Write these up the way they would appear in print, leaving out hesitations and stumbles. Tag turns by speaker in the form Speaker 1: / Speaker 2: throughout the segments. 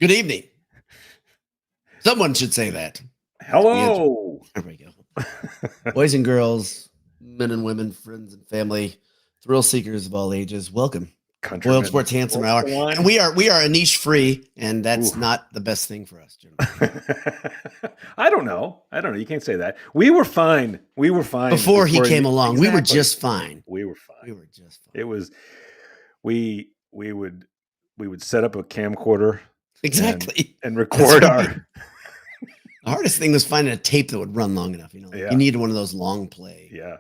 Speaker 1: Good evening. Someone should say that.
Speaker 2: Hello.
Speaker 1: There we go. Boys and girls, men and women, friends and family, thrill seekers of all ages, welcome. Boiled Sports Handsome Hour. And we are a niche free, and that's not the best thing for us, Jim.
Speaker 2: I don't know. You can't say that. We were fine.
Speaker 1: Before he came along. Exactly. We were just fine.
Speaker 2: It was we would set up a camcorder.
Speaker 1: Exactly.
Speaker 2: And record our.
Speaker 1: The hardest thing was finding a tape that would run long enough. You needed one of those long play.
Speaker 2: Yeah.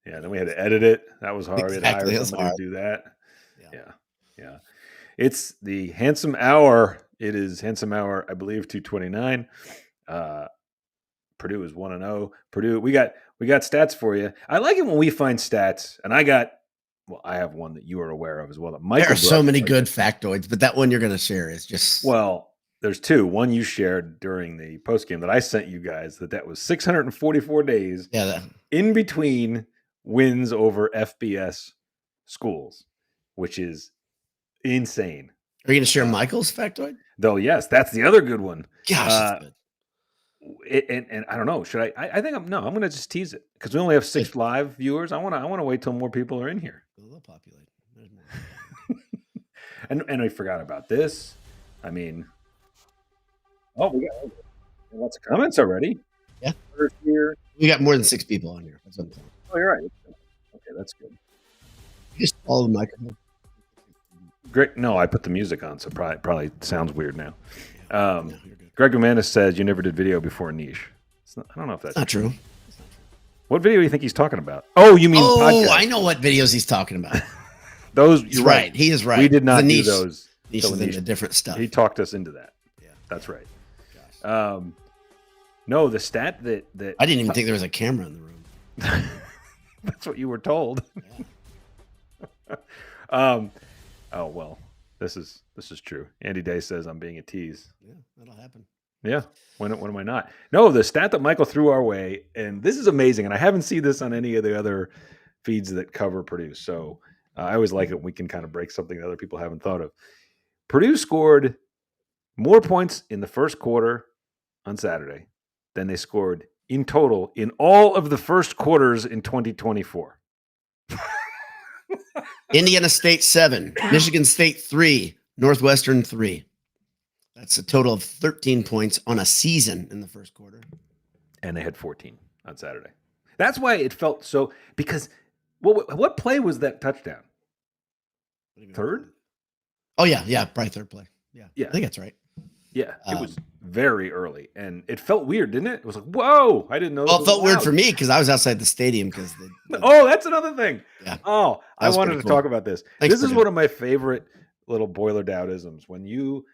Speaker 2: Then we had to edit it. That was hard.
Speaker 1: Exactly.
Speaker 2: We had to hire somebody to do that. Yeah. It's the Handsome Hour. It is Handsome Hour, I believe, 229. Purdue is 1-0. Purdue, we got stats for you. I like it when we find stats, and I have one that you are aware of as well.
Speaker 1: There are so many good factoids, but that one you're going to share is just...
Speaker 2: Well, there's two. One you shared during the postgame that I sent you guys, that was 644 days in between wins over FBS schools, which is insane.
Speaker 1: Are you going to share Michael's factoid?
Speaker 2: Though, yes, that's the other good one.
Speaker 1: Gosh, that's good.
Speaker 2: And I don't know. Should I think I'm going to just tease it because we only have 6 live viewers. I want to wait till more people are in here.
Speaker 1: They'll populate.
Speaker 2: and I forgot about this. I mean, we got lots of comments already.
Speaker 1: Yeah.
Speaker 2: Here.
Speaker 1: We got more than 6 people on here. That's what I'm saying.
Speaker 2: Oh, you're right. Okay, that's good.
Speaker 1: Just follow the microphone.
Speaker 2: Great. No, I put the music on, so probably sounds weird now. Greg Romanis says you never did video before niche. I don't know if that's
Speaker 1: not true.
Speaker 2: What video do you think he's talking about? Oh, you mean podcast?
Speaker 1: I know what videos he's talking about.
Speaker 2: Those,
Speaker 1: you're right. He is right.
Speaker 2: We did not do those.
Speaker 1: Niche is into different stuff.
Speaker 2: He talked us into that. Yeah, that's right. No, the stat that
Speaker 1: I didn't even think there was a camera in the room.
Speaker 2: That's what you were told. Yeah. Oh well, this is true. Andy Day says I'm being a tease.
Speaker 1: Yeah, that'll happen.
Speaker 2: Yeah. When am I not? No, the stat that Michael threw our way, and this is amazing, and I haven't seen this on any of the other feeds that cover Purdue. So I always like it when we can kind of break something that other people haven't thought of. Purdue scored more points in the first quarter on Saturday than they scored in total in all of the first quarters in 2024.
Speaker 1: Indiana State 7, Michigan State 3, Northwestern 3. That's a total of 13 points on a season in the first quarter.
Speaker 2: And they had 14 on Saturday. That's why it felt so, because what play was that touchdown? Third?
Speaker 1: Oh, yeah, probably third play. Yeah. I think that's right.
Speaker 2: Yeah, it was very early, and it felt weird, didn't it? It was like, whoa, I didn't know.
Speaker 1: Well, it felt weird for me because I was outside the stadium.
Speaker 2: That's another thing.
Speaker 1: Yeah.
Speaker 2: Oh, I wanted to talk about this. This is one of my favorite little boiler downisms. When you...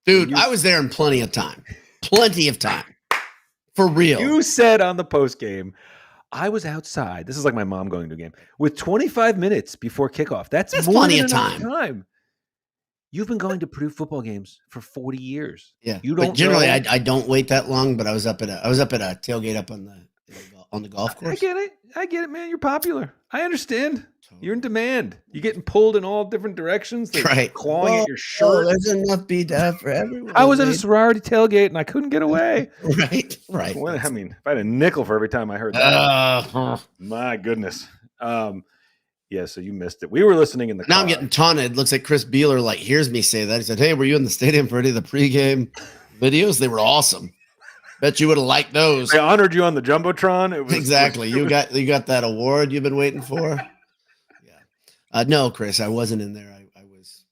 Speaker 1: Dude, I was there in plenty of time. For real.
Speaker 2: You said on the post game, I was outside. This is like my mom going to a game with 25 minutes before kickoff. That's more
Speaker 1: plenty
Speaker 2: than
Speaker 1: of time.
Speaker 2: You've been going to Purdue football games for 40 years.
Speaker 1: Yeah. But generally I don't wait that long, but I was up at a tailgate up on the golf course.
Speaker 2: I get it, man. You're popular. I understand. You're in demand. You're getting pulled in all different directions. They're
Speaker 1: right.
Speaker 2: Clawing at your shirt.
Speaker 1: There's enough beat-up for everyone.
Speaker 2: I was at a sorority tailgate and I couldn't get away.
Speaker 1: Right.
Speaker 2: Well, I mean, if I had a nickel for every time I heard that. My goodness. Yeah, so you missed it. We were listening in the car.
Speaker 1: Now I'm getting taunted. Looks like Chris Beeler hears me say that. He said, "Hey, were you in the stadium for any of the pregame videos? They were awesome. Bet you would have liked those."
Speaker 2: They honored you on the Jumbotron. It was
Speaker 1: exactly. You got that award you've been waiting for. Yeah. No, Chris, I wasn't in there. I was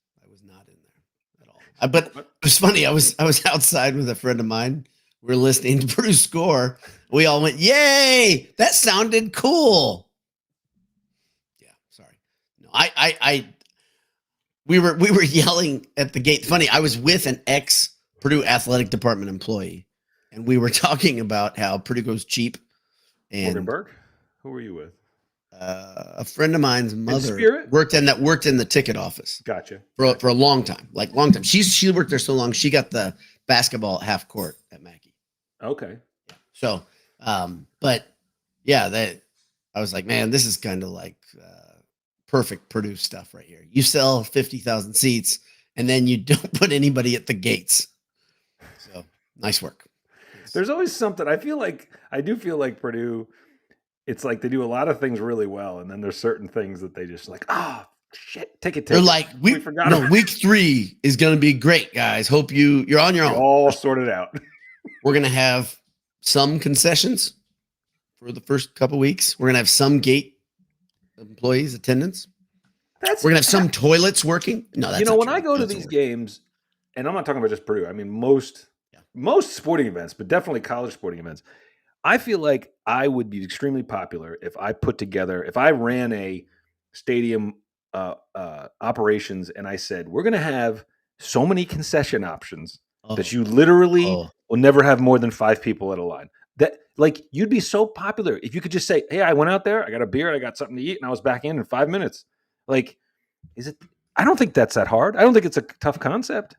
Speaker 1: not in there at all. But it was funny. I was outside with a friend of mine. We were listening to Purdue score. We all went, "Yay! That sounded cool." We were yelling at the gate. Funny, I was with an ex Purdue athletic department employee, and we were talking about how Purdue goes cheap. And
Speaker 2: Morgan Burke? Who were you with?
Speaker 1: A friend of mine's mother worked in the ticket office.
Speaker 2: Gotcha.
Speaker 1: For a long time, She worked there so long. She got the basketball at half court at Mackey.
Speaker 2: Okay.
Speaker 1: So, but yeah, I was like, man, this is kind of like perfect Purdue stuff right here. You sell 50,000 seats and then you don't put anybody at the gates. Nice work.
Speaker 2: There's always something. I do feel like Purdue, it's like they do a lot of things really well, and then there's certain things that they just like, shit, take it.
Speaker 1: They're like,
Speaker 2: we forgot.
Speaker 1: week 3 is going to be great, guys. Hope you're on your own.
Speaker 2: All sorted out.
Speaker 1: We're going to have some concessions for the first couple weeks. We're going to have some gate employees attendance. We're going to have some toilets working. No, that's
Speaker 2: when I go to these games, and I'm not talking about just Purdue. I mean, most sporting events, but definitely college sporting events. I feel like I would be extremely popular if I ran a stadium operations and I said, we're going to have so many concession options that you literally will never have more than 5 people at a line. That like you'd be so popular if you could just say, hey, I went out there, I got a beer, I got something to eat, and I was back in 5 minutes. Like, is it? I don't think that's that hard. I don't think it's a tough concept.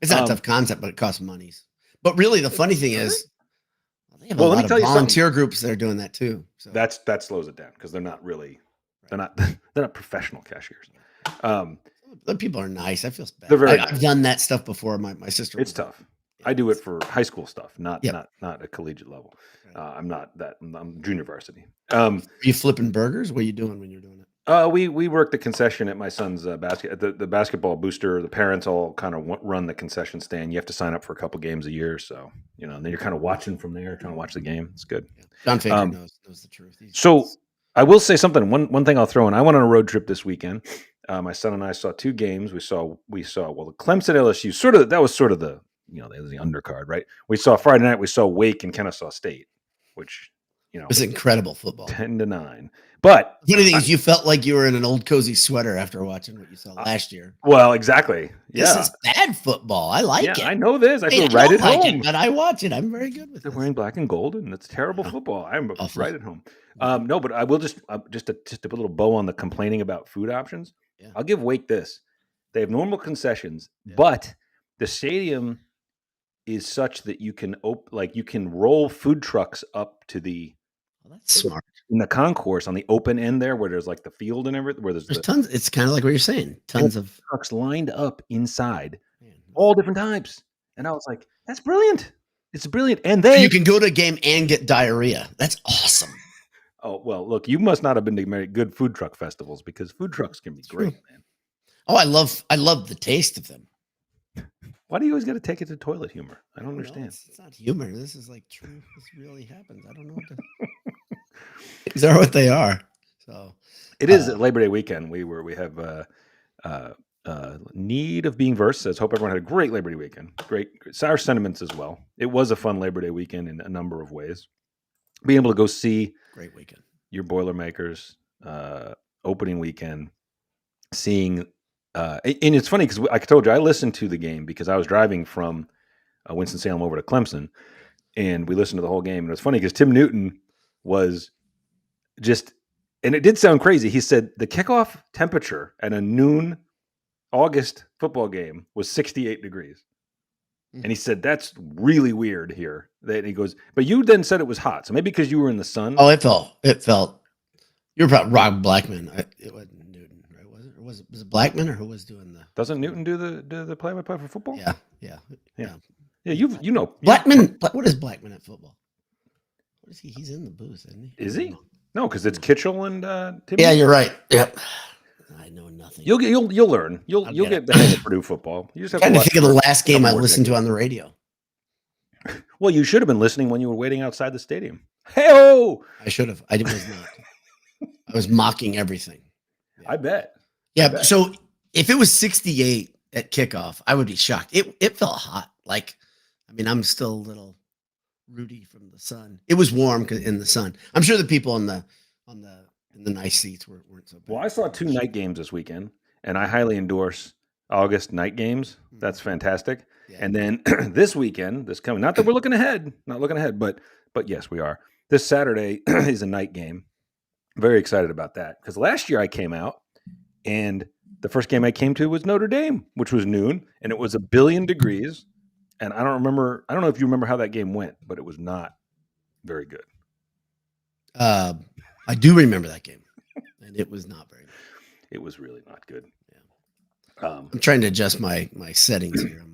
Speaker 1: It's not a tough concept, but it costs monies. But really, the funny thing is, they have a lot of volunteer groups that are doing that too. So
Speaker 2: that slows it down because they're not professional cashiers.
Speaker 1: The people are nice. I feel bad.
Speaker 2: They're very
Speaker 1: I've done that stuff before. My sister.
Speaker 2: It's tough. I do it for high school stuff, not a collegiate level. I'm not that. I'm junior varsity.
Speaker 1: Are you flipping burgers? What are you doing when you're doing it?
Speaker 2: We work the concession at my son's the basketball booster. The parents all kind of run the concession stand. You have to sign up for a couple games a year, so and then you're kind of watching from there, trying to watch the game. It's good.
Speaker 1: Yeah. John Faker knows the truth.
Speaker 2: So I will say something. One thing I'll throw in. I went on a road trip this weekend. My son and I saw 2 games. We saw the Clemson LSU. That was sort of the the undercard, right? We saw Friday night. We saw Wake and Kennesaw State, which
Speaker 1: it was incredible football,
Speaker 2: 10-9. But
Speaker 1: the funny thing is, you felt like you were in an old cozy sweater after watching what you saw last year.
Speaker 2: Well, exactly. Yeah,
Speaker 1: this is bad football. I like it.
Speaker 2: I know this. I feel right at home.
Speaker 1: But I watch it. I'm very good with it.
Speaker 2: They're wearing black and gold, and it's terrible football. I'm right at home. No, but I will just to put a little bow on the complaining about food options. Yeah. I'll give Wake this. They have normal concessions, but the stadium is such that you can roll food trucks up to the.
Speaker 1: Well, that's smart.
Speaker 2: In the concourse on the open end there, where there's like the field and everything, where there's
Speaker 1: tons. It's kind of like what you're saying. Tons of
Speaker 2: trucks lined up inside, all different types. And I was like, "That's brilliant! It's brilliant!" And
Speaker 1: you can go to a game and get diarrhea. That's awesome.
Speaker 2: Oh well, look, you must not have been to very good food truck festivals because food trucks can be great, man.
Speaker 1: Oh, I love the taste of them.
Speaker 2: Why do you always got to take it to toilet humor? I don't understand.
Speaker 1: It's not humor. This is like true. This really happens. I don't know what to. These are what they are. So
Speaker 2: it is Labor Day weekend. We have need of being versed says, hope everyone had a great Labor Day weekend. Great sour sentiments as well. It was a fun Labor Day weekend in a number of ways. Being able to go see
Speaker 1: great weekend.
Speaker 2: Your Boilermakers opening weekend, seeing and it's funny because I told you I listened to the game because I was driving from Winston-Salem over to Clemson, and we listened to the whole game. And it was funny because Tim Newton was just, and it did sound crazy. He said the kickoff temperature at a noon August football game was 68 degrees. And he said, that's really weird here. And he goes, but you then said it was hot. So maybe because you were in the sun.
Speaker 1: Oh, it felt, you were probably Rob Blackman. It wasn't Newton, right? Was it Blackman or who was doing the?
Speaker 2: Doesn't Newton do the play-by-play for football?
Speaker 1: Yeah.
Speaker 2: Yeah,
Speaker 1: Blackman, what is Blackman at football? What is he? He's in the booth, isn't he?
Speaker 2: Is he? No, because it's Kitchell and Tim.
Speaker 1: Yeah, you're right. Yep. I know nothing.
Speaker 2: You'll learn. You'll get the hang of Purdue football. You just have
Speaker 1: to think of the last game I listened to on the radio.
Speaker 2: Well, you should have been listening when you were waiting outside the stadium. Hey-oh!
Speaker 1: I should have. I was not. I was mocking everything.
Speaker 2: Yeah. I bet.
Speaker 1: Yeah. So if it was 68 at kickoff, I would be shocked. It felt hot. Like, I mean, I'm still a little rooty from the sun. It was warm in the sun. I'm sure the people in the nice seats weren't so bad.
Speaker 2: Well, I saw 2 night games this weekend, and I highly endorse August night games. That's fantastic. Yeah. And then this weekend, this coming, not that we're looking ahead, but yes, we are. This Saturday is a night game. Very excited about that because last year I came out and the first game I came to was Notre Dame, which was noon, and it was 1 billion degrees. And I don't know if you remember how that game went, but it was not very good.
Speaker 1: I do remember that game, and it was not very good.
Speaker 2: It was really not good.
Speaker 1: Yeah. I'm trying to adjust my settings here on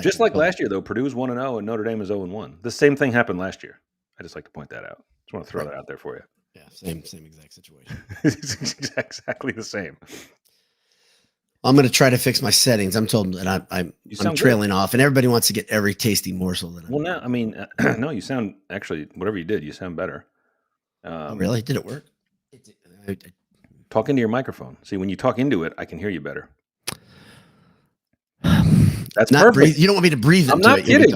Speaker 2: Just like last year, though, Purdue was 1-0 and Notre Dame was 0-1. The same thing happened last year. I just like to point that out. Just want to throw that out there for you.
Speaker 1: Yeah, same exact situation.
Speaker 2: It's exactly the same.
Speaker 1: I'm going to try to fix my settings. I'm told that I'm trailing off, and everybody wants to get every tasty morsel.
Speaker 2: Now, I mean, no, you sound actually, whatever you did, you sound better.
Speaker 1: Oh, really? Did it work?
Speaker 2: Talk into your microphone. See, when you talk into it, I can hear you better. That's
Speaker 1: not
Speaker 2: perfect.
Speaker 1: Breathe. You don't want me to breathe into
Speaker 2: I'm not
Speaker 1: it.
Speaker 2: kidding.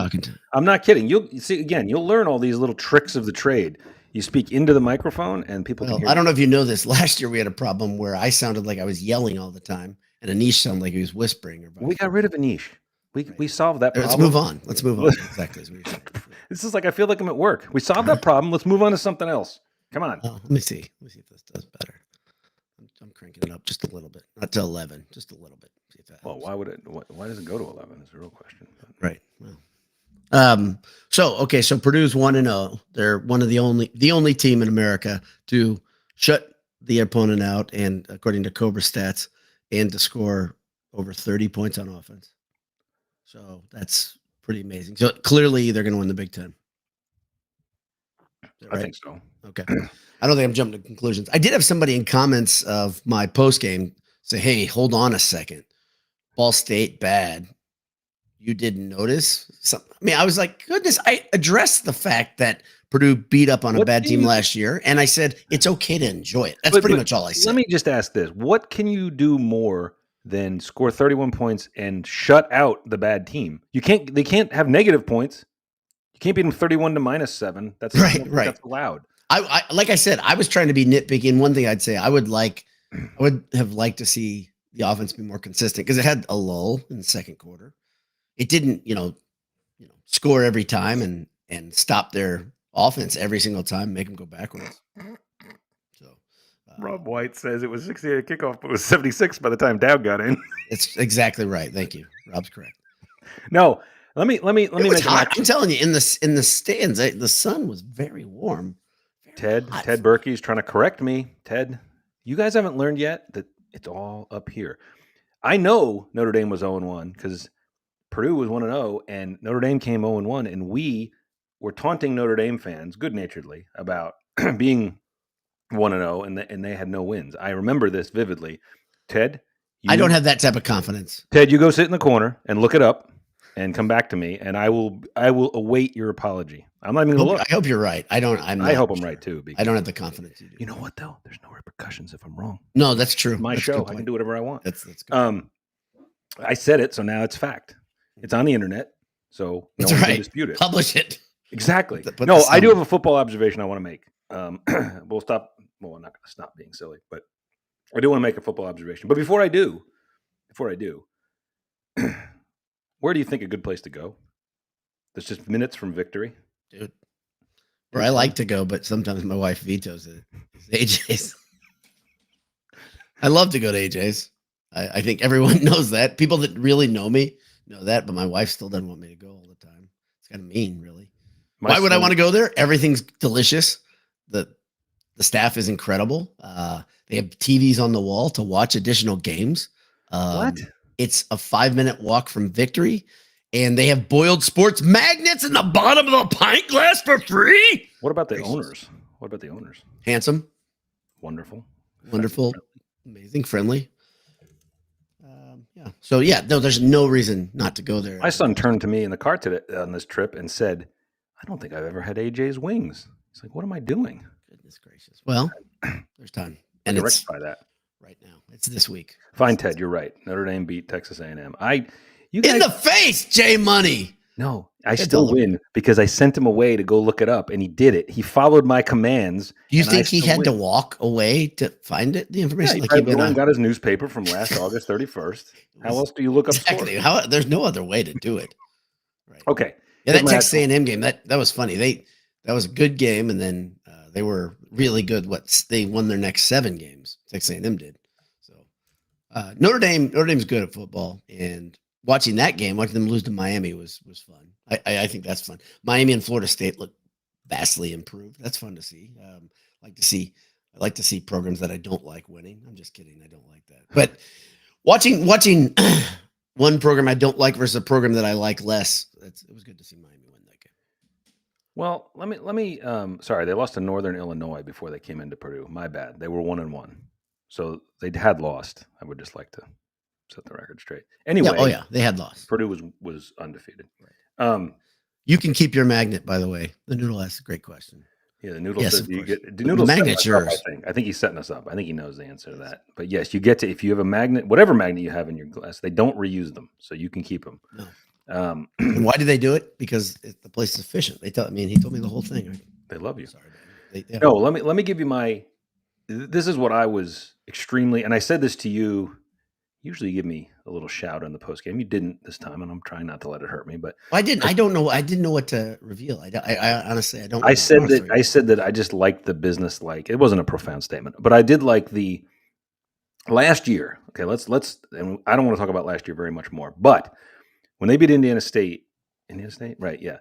Speaker 2: I'm not kidding. You'll see again. You'll learn all these little tricks of the trade. You speak into the microphone, and people can hear.
Speaker 1: I don't know if you know this. Last year we had a problem where I sounded like I was yelling all the time, and Anish sounded like he was whispering.
Speaker 2: We got rid of Anish. We solved that problem.
Speaker 1: Let's move on. Exactly.
Speaker 2: This is like I feel like I'm at work. We solved that problem. Let's move on to something else. Come on.
Speaker 1: Let me see if this does better. I'm cranking it up just a little bit, not to 11, just a little bit. See if that helps.
Speaker 2: Why would it? Why does it go to 11? Is the real question.
Speaker 1: Right. Well, so Purdue's 1-0. They're one of the only team in America to shut the opponent out, and according to Cobra stats, and to score over 30 points on offense. So that's pretty amazing. So clearly they're going to win the Big Ten.
Speaker 2: Right? I think so.
Speaker 1: Okay. I don't think I'm jumping to conclusions. I did have somebody in comments of my post game say, "Hey, hold on a second. Ball State bad. You didn't notice?" I was like, goodness, I addressed the fact that Purdue beat up on a bad team last year, and I said it's okay to enjoy it. That's pretty much all I said.
Speaker 2: Let me just ask this. What can you do more than score 31 points and shut out the bad team? They can't have negative points. You can't beat them 31 to -7. That's right. That's allowed.
Speaker 1: I like I said, I was trying to be nitpicky, and one thing I'd say I would have liked to see the offense be more consistent because it had a lull in the second quarter. It didn't, score every time and stop their offense every single time, make them go backwards. So,
Speaker 2: Rob White says it was 68 at kickoff, but it was 76 by the time Dowd got in.
Speaker 1: It's exactly right. Thank you. Rob's correct.
Speaker 2: No, let me make
Speaker 1: hot. I'm telling you, in the stands, the sun was very warm.
Speaker 2: Ted Berkey's trying to correct me. Ted, you guys haven't learned yet that it's all up here. I know Notre Dame was 0-1 because Purdue was 1-0 and Notre Dame came 0-1, and we were taunting Notre Dame fans good-naturedly about being 1-0 and they had no wins. I remember this vividly. Ted,
Speaker 1: I don't have that type of confidence.
Speaker 2: Ted, you go sit in the corner and look it up and come back to me, and I will await your apology. I'm not even going to look.
Speaker 1: I hope you're right. I hope
Speaker 2: I'm right too.
Speaker 1: I don't have the confidence you do.
Speaker 2: You know what though? There's no repercussions if I'm wrong.
Speaker 1: No, that's true.
Speaker 2: My show. I can do whatever I want.
Speaker 1: That's good.
Speaker 2: I said it, so now it's fact. It's on the internet, so no one can dispute it.
Speaker 1: Publish it.
Speaker 2: Exactly. I do have a football observation I want to make. We'll stop. Well, I'm not going to stop being silly, but I do want to make a football observation. But before I do, where do you think a good place to go? There's just minutes from victory.
Speaker 1: Dude, where I like to go, but sometimes my wife vetoes it. It's AJ's. I love to go to AJ's. I think everyone knows that. People that really know me know that, but my wife still doesn't want me to go all the time. It's kind of mean, really. Why would I want to go there? Everything's delicious. The staff is incredible. They have TVs on the wall to watch additional games.
Speaker 2: What?
Speaker 1: It's a 5-minute walk from Victory, and they have boiled sports magnets in the bottom of a pint glass for free.
Speaker 2: What about the owners?
Speaker 1: Handsome.
Speaker 2: Wonderful.
Speaker 1: Amazing. Friendly. Yeah. So, no, there's no reason not to go there.
Speaker 2: My son turned to me in the car today on this trip and said, "I don't think I've ever had AJ's wings." He's like, "What am I doing?"
Speaker 1: Goodness gracious. Well, there's time. And it's
Speaker 2: rectify that
Speaker 1: right now. It's this week.
Speaker 2: Fine, Ted, you're right. Notre Dame beat Texas A&M.
Speaker 1: In the face, Jay Money.
Speaker 2: No, I still win because I sent him away to go look it up, and he did it. He followed my commands.
Speaker 1: Do you think he had to walk away to find it? The information,
Speaker 2: he got his newspaper from last August 31st. How else do you look up?
Speaker 1: Exactly. There's no other way to do it. Right.
Speaker 2: Okay.
Speaker 1: Yeah, that Texas A&M game that was funny. That was a good game, and then they were really good. They won their next 7 games. Texas A&M did. So Notre Dame's good at football, and watching them lose to Miami was fun. I think that's fun. Miami and Florida State look vastly improved. That's fun to see. I like to see programs that I don't like winning. I'm just kidding. I don't like that. But watching one program I don't like versus a program that I like less. It was good to see Miami win that game.
Speaker 2: Well, let me. Sorry, they lost to Northern Illinois before they came into Purdue. My bad. They were 1-1, so they had lost. I would just like to set the record straight. Anyway,
Speaker 1: they had lost.
Speaker 2: Purdue was undefeated.
Speaker 1: Right. You can keep your magnet, by the way. The Noodle asked a great question.
Speaker 2: Yeah, the Noodle says you get the
Speaker 1: magnet's yours.
Speaker 2: I think he's setting us up. I think he knows the answer to that. But yes, you get to, if you have a magnet, whatever magnet you have in your glass, they don't reuse them, so you can keep them.
Speaker 1: No. And why do they do it? Because the place is efficient. He told me the whole thing.
Speaker 2: They love you.
Speaker 1: Sorry,
Speaker 2: no, let me give you my. This is what I was extremely, and I said this to you. Usually, you give me a little shout in the post game. You didn't this time, and I'm trying not to let it hurt me. But
Speaker 1: I didn't. I don't know. I didn't know what to reveal. I honestly, I don't.
Speaker 2: I said that I just liked the business. Like, it wasn't a profound statement, but I did like the last year. Okay, let's. And I don't want to talk about last year very much more, but when they beat Indiana State, right? Yeah.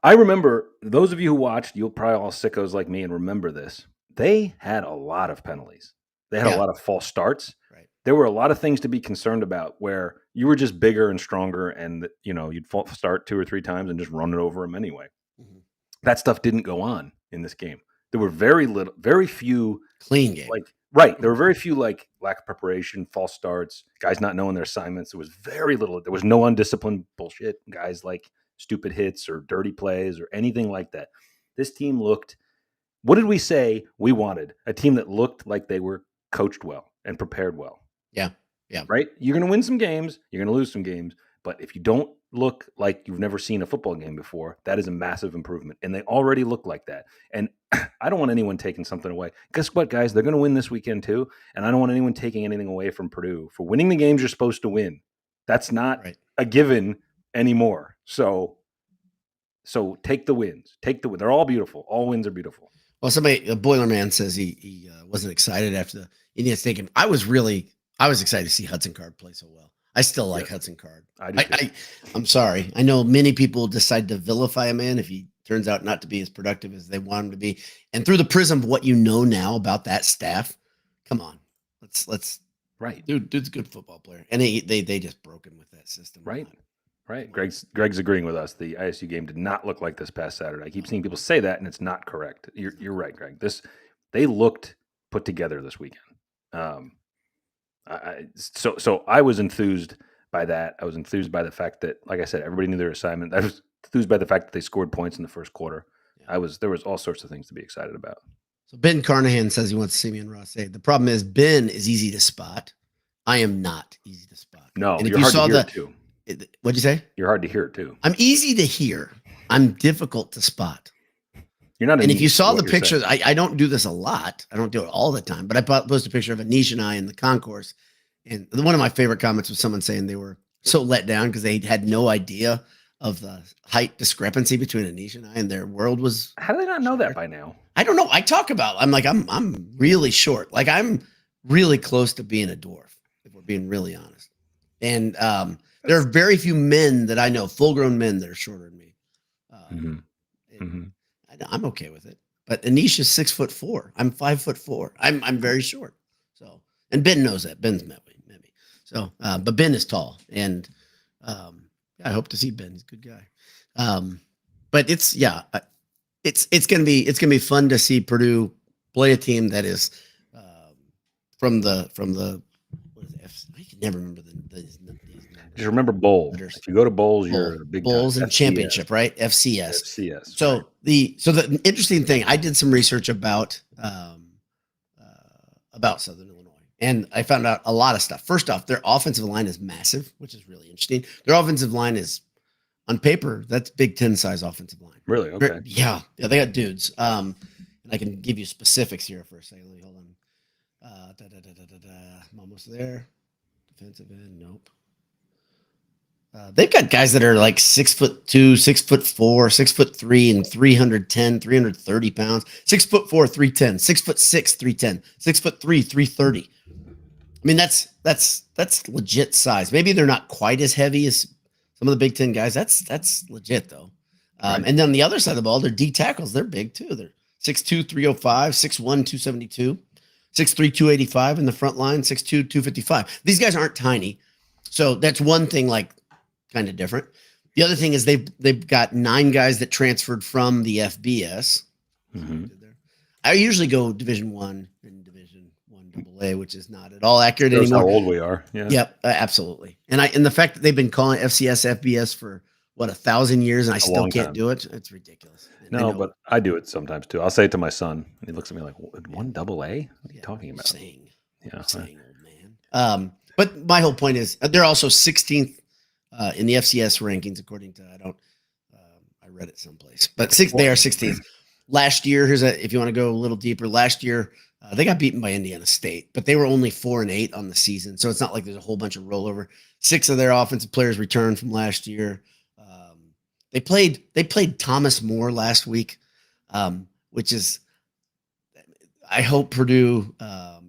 Speaker 2: I remember, those of you who watched, you'll probably all sickos like me and remember this. They had a lot of penalties. They had a lot of false starts.
Speaker 1: Right.
Speaker 2: There were a lot of things to be concerned about where you were just bigger and stronger, and you'd false start 2 or 3 times and just run it over them anyway. Mm-hmm. That stuff didn't go on in this game. There were very few
Speaker 1: clean game.
Speaker 2: Right. There were very few lack of preparation, false starts, guys not knowing their assignments. There was very little. There was no undisciplined bullshit, guys like stupid hits or dirty plays or anything like that. This team looked, what did we say we wanted? A team that looked like they were coached well and prepared well.
Speaker 1: Yeah. Yeah.
Speaker 2: Right? You're going to win some games. You're going to lose some games. But if you don't look like you've never seen a football game before, that is a massive improvement. And they already look like that. And I don't want anyone taking something away. Guess what, guys? They're going to win this weekend too. And I don't want anyone taking anything away from Purdue. For winning the games you're supposed to win. That's not a given anymore. So take the wins. They're all beautiful. All wins are beautiful.
Speaker 1: Well, a Boiler Man says he wasn't excited after the Indiana State game. I was excited to see Hudson Card play so well. I still like Hudson Card. I'm sorry. I know many people decide to vilify a man if he turns out not to be as productive as they want him to be. And through the prism of what you know now about that staff, come on, let's
Speaker 2: right.
Speaker 1: Dude's a good football player, and they just broke him with that system.
Speaker 2: Right. Greg's agreeing with us. The ISU game did not look like this past Saturday. I keep seeing people say that, and it's not correct. You're right, Greg. They looked put together this weekend. So I was enthused by that. I was enthused by the fact that, like I said, everybody knew their assignment. I was enthused by the fact that they scored points in the first quarter. Yeah. There was all sorts of things to be excited about.
Speaker 1: So Ben Carnahan says he wants to see me and Ross say the problem is Ben is easy to spot. I am not easy to spot.
Speaker 2: No, and if you saw the too.
Speaker 1: What'd you say?
Speaker 2: You're hard to hear too.
Speaker 1: I'm easy to hear. I'm difficult to spot.
Speaker 2: You're not.
Speaker 1: And if you saw the picture, I don't do this a lot. I don't do it all the time, but I posted a picture of Anish and I in the concourse. And one of my favorite comments was someone saying they were so let down because they had no idea of the height discrepancy between Anish and I, and their world was.
Speaker 2: How do they not know that by now?
Speaker 1: I don't know. I'm really short. Like, I'm really close to being a dwarf, if we're being really honest. And there are very few men that I know, full-grown men, that are shorter than me. I'm okay with it. But Anish is 6'4". I'm 5'4". I'm very short. So, and Ben knows that. Ben's met me. So, but Ben is tall, and I hope to see Ben. He's a good guy. But it's gonna be fun to see Purdue play a team that is from the what is it? I can never remember the
Speaker 2: just remember bowl. If you go to bowls, you're a big
Speaker 1: bowls and FCS. Championship, right? FCS. So the interesting thing, I did some research about Southern Illinois, and I found out a lot of stuff. First off, their offensive line is massive, which is really interesting. Their offensive line is, on paper, that's Big Ten size offensive line.
Speaker 2: Really? Okay.
Speaker 1: Yeah, they got dudes. And I can give you specifics here for a second. Let me hold on. I'm almost there. Defensive end, nope. They've got guys that are like 6'2", 6'4", 6'3", and 310, 330 pounds. 6'4", 310, 6'6", 310, 6'3", 330. I mean, that's legit size. Maybe they're not quite as heavy as some of the Big Ten guys. That's legit though. Right. And then on the other side of the ball, their D tackles, they're big too. They're 6'2", 305, 6'1", 272, 6'3", 285 in the front line, 6'2", 255. These guys aren't tiny. So that's one thing, like kind of different. The other thing is they've got 9 guys that transferred from the FBS.
Speaker 2: Mm-hmm.
Speaker 1: I usually go Division 1 and Division 1 AA, which is not at all accurate
Speaker 2: Shows
Speaker 1: anymore.
Speaker 2: how old we are. Yeah.
Speaker 1: Yep, absolutely. And the fact that they've been calling FCS FBS for 1,000 years and I still can't do it. It's ridiculous.
Speaker 2: No, but I do it sometimes too. I'll say it to my son, and he looks at me like, "1 AA? What are you talking about?"
Speaker 1: Saying, old man. But my whole point is they're also 16th in the FCS rankings, according to I read it someplace, but they are 16th. Last year, if you want to go a little deeper. Last year, they got beaten by Indiana State, but they were only 4-8 on the season, so it's not like there's a whole bunch of rollover. 6 of their offensive players returned from last year. They played Thomas More last week, which is, I hope Purdue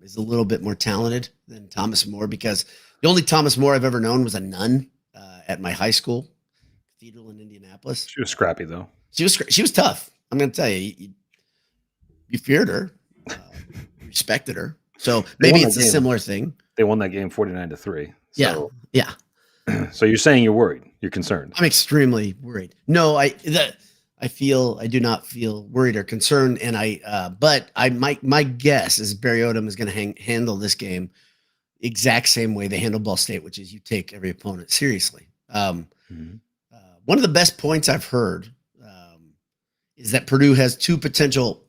Speaker 1: is a little bit more talented than Thomas More, because the only Thomas More I've ever known was a nun at my high school, Cathedral in Indianapolis.
Speaker 2: She was scrappy though.
Speaker 1: She was tough. I'm going to tell you, you feared her, respected her. So maybe it's a similar thing.
Speaker 2: They won that game 49-3. So,
Speaker 1: yeah.
Speaker 2: So you're saying you're worried? You're concerned?
Speaker 1: I'm extremely worried. No, I do not feel worried or concerned, and but my guess is Barry Odom is going to handle this game exact same way they handle Ball State, which is you take every opponent seriously. One of the best points I've heard is that Purdue has two potential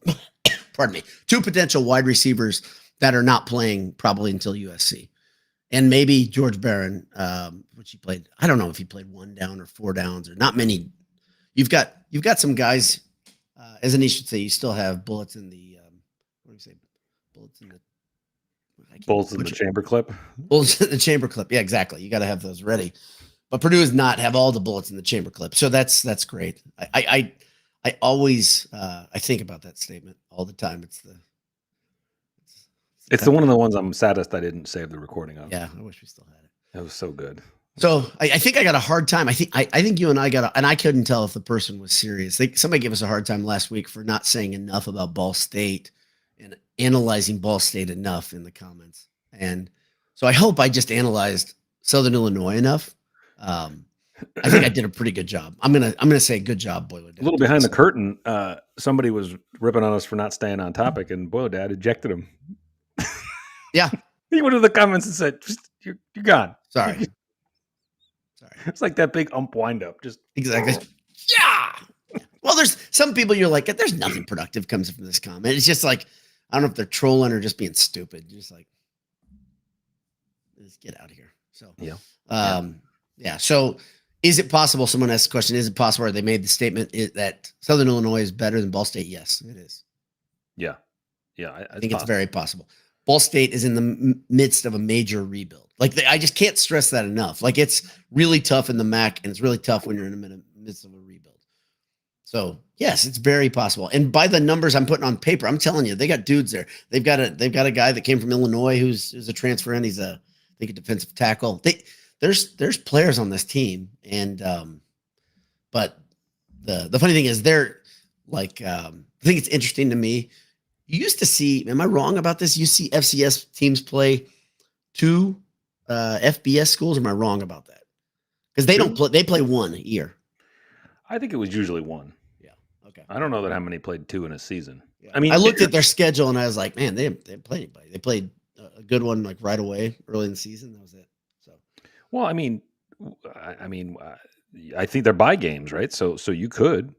Speaker 1: wide receivers that are not playing probably until USC. And maybe George Barron, which he played, I don't know if he played 1 down or 4 downs or not many. You've got some guys, as Anish should say, you still have bullets in the, what do you say? Bullets in the
Speaker 2: chamber clip.
Speaker 1: Bullets in the chamber clip. Yeah, exactly. You got to have those ready. But Purdue does not have all the bullets in the chamber clip. So that's great. I always, I think about that statement all the time.
Speaker 2: It's the one of the ones I'm saddest I didn't save the recording of.
Speaker 1: Yeah, I wish we still had it.
Speaker 2: It was so good.
Speaker 1: So I think I got a hard time. I think you and I and I couldn't tell if the person was serious. Somebody gave us a hard time last week for not saying enough about Ball State and analyzing Ball State enough in the comments. And so I hope I just analyzed Southern Illinois enough. I think I did a pretty good job. I'm gonna say good job, Boiler Dad.
Speaker 2: A little behind the curtain, somebody was ripping on us for not staying on topic, and Boiler Dad ejected him.
Speaker 1: Yeah,
Speaker 2: he went to the comments and said, "You're gone."
Speaker 1: Sorry.
Speaker 2: It's like that big wind up. Just
Speaker 1: exactly. Yeah. Well, there's some people you're like, there's nothing productive comes from this comment. It's just like, I don't know if they're trolling or just being stupid. You're just like, let's get out of here. So yeah. So is it possible? Someone asked the question, is it possible, or they made the statement that Southern Illinois is better than Ball State? Yes, it is.
Speaker 2: Yeah.
Speaker 1: I think it's very possible. Ball State is in the midst of a major rebuild. I just can't stress that enough. It's really tough in the MAC, and it's really tough when you're in the midst of a rebuild. So yes, it's very possible. And by the numbers I'm putting on paper, I'm telling you, they got dudes there. They've got a guy that came from Illinois who's a transfer, and he's a defensive tackle. There's players on this team, and but the funny thing is they're I think it's interesting to me. You used to see, am I wrong about this? You see FCS teams play 2 FBS schools. Or am I wrong about that? Because they play 1 a year.
Speaker 2: I think it was usually 1.
Speaker 1: Yeah. Okay.
Speaker 2: I don't know how many played 2 in a season.
Speaker 1: Yeah. I mean, I looked at their schedule and I was like, man, they didn't play anybody. They played a good one right away early in the season. That was it. So,
Speaker 2: well, I think they're bye games, right? So you could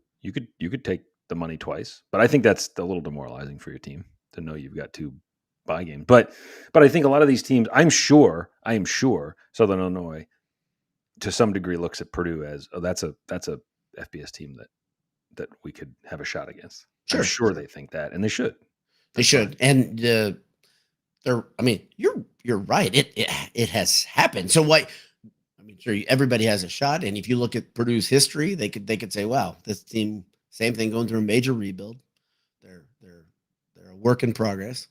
Speaker 2: take the money twice, but I think that's a little demoralizing for your team to know you've got 2 bye games. But I think a lot of these teams, I am sure Southern Illinois to some degree looks at Purdue as, oh, that's a FBS team that we could have a shot against. Sure. I'm sure they think that, and they should.
Speaker 1: They should. And you're right. It has happened. So why? I mean, sure, everybody has a shot, and if you look at Purdue's history, they could say, wow, this team. Same thing, going through a major rebuild. They're a work in progress.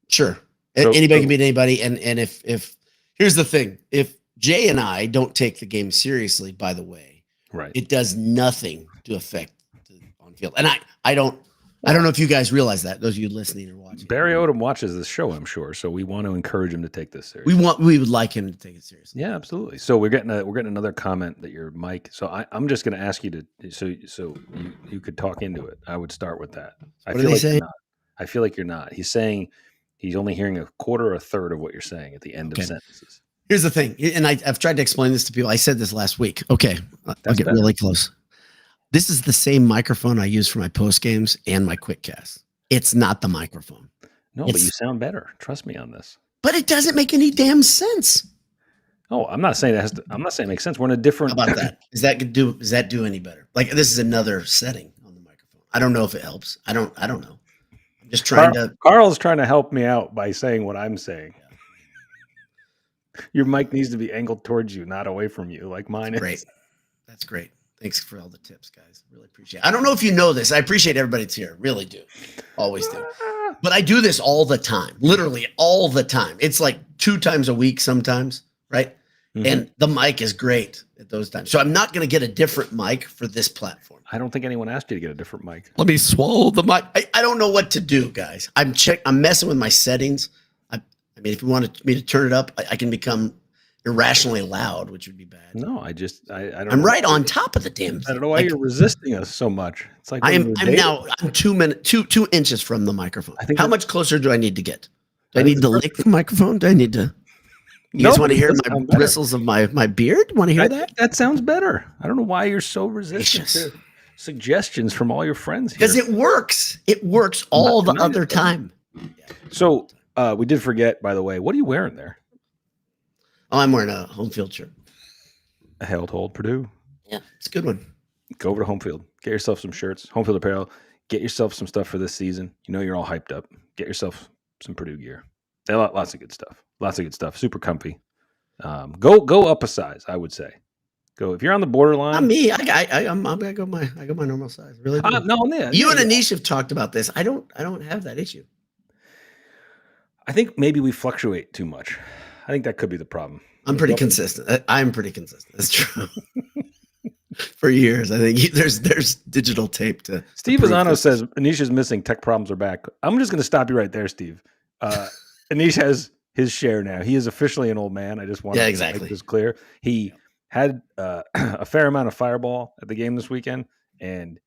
Speaker 1: Sure, anybody can beat anybody. And if here's the thing, if Jay and I don't take the game seriously, by the way,
Speaker 2: right,
Speaker 1: it does nothing to affect the on field. And I don't. I don't know if you guys realize that, those of you listening or watching.
Speaker 2: Barry Odom watches this show, I'm sure, so we want to encourage him to take this seriously.
Speaker 1: We would like him to take it seriously.
Speaker 2: Yeah, absolutely. So we're getting another comment that your mic. So I'm just going to ask you to so you could talk into it. I would start with that.
Speaker 1: What are they saying?
Speaker 2: I feel like you're not. He's saying he's only hearing a quarter or a third of what you're saying at the end of sentences.
Speaker 1: Here's the thing, and I've tried to explain this to people. I said this last week. Okay, I'll get really close. This is the same microphone I use for my post games and my quick cast. It's not the microphone.
Speaker 2: No, but you sound better. Trust me on this.
Speaker 1: But it doesn't make any damn sense.
Speaker 2: Oh, I'm not saying I'm not saying it makes sense. We're in a different.
Speaker 1: How about that? Does that do any better? Like, this is another setting on the microphone. I don't know if it helps. I don't know. I'm just trying
Speaker 2: Carl's trying to help me out by saying what I'm saying. Yeah. Your mic needs to be angled towards you, not away from you, like mine is.
Speaker 1: Great. That's great. Thanks for all the tips, guys. Really appreciate it. I don't know if you know this. I appreciate everybody that's here. Really do. Always do. But I do this all the time. Literally all the time. It's like 2 times a week sometimes, right? Mm-hmm. And the mic is great at those times. So I'm not going to get a different mic for this platform.
Speaker 2: I don't think anyone asked you to get a different mic.
Speaker 1: Let me swallow the mic. I don't know what to do, guys. I'm messing with my settings. I mean, if you wanted me to turn it up, I can become irrationally loud, which would be bad.
Speaker 2: No, I don't.
Speaker 1: I'm right on top of the damn thing.
Speaker 2: I don't know why you're resisting us so much. It's like
Speaker 1: I'm 2 inches from the microphone. How much closer do I need to get? Do I need to lick the microphone? Do I need to? You guys want to hear my bristles of my beard? Want to hear that?
Speaker 2: That sounds better. I don't know why you're so resistant to suggestions from all your friends here.
Speaker 1: Because it works. It works all the other time.
Speaker 2: So we did forget, by the way, what are you wearing there?
Speaker 1: Oh, I'm wearing a home field shirt.
Speaker 2: A Hold Purdue.
Speaker 1: Yeah, it's a good one.
Speaker 2: Go over to Home Field. Get yourself some shirts, Home Field apparel. Get yourself some stuff for this season. You know you're all hyped up. Get yourself some Purdue gear. They have lots of good stuff. Lots of good stuff. Super comfy. Go up a size, I would say. Go if you're on the borderline.
Speaker 1: Not me. I go my normal size. Really? You and Anish have talked about this. I don't have that issue.
Speaker 2: I think maybe we fluctuate too much. I think that could be the problem.
Speaker 1: I'm pretty consistent. I'm pretty consistent. That's true. For years, I think there's digital tape to.
Speaker 2: Steve Azano says Anish is missing. Tech problems are back. I'm just going to stop you right there, Steve. Anish has his share now. He is officially an old man. I just want to make this clear. He had a fair amount of Fireball at the game this weekend, and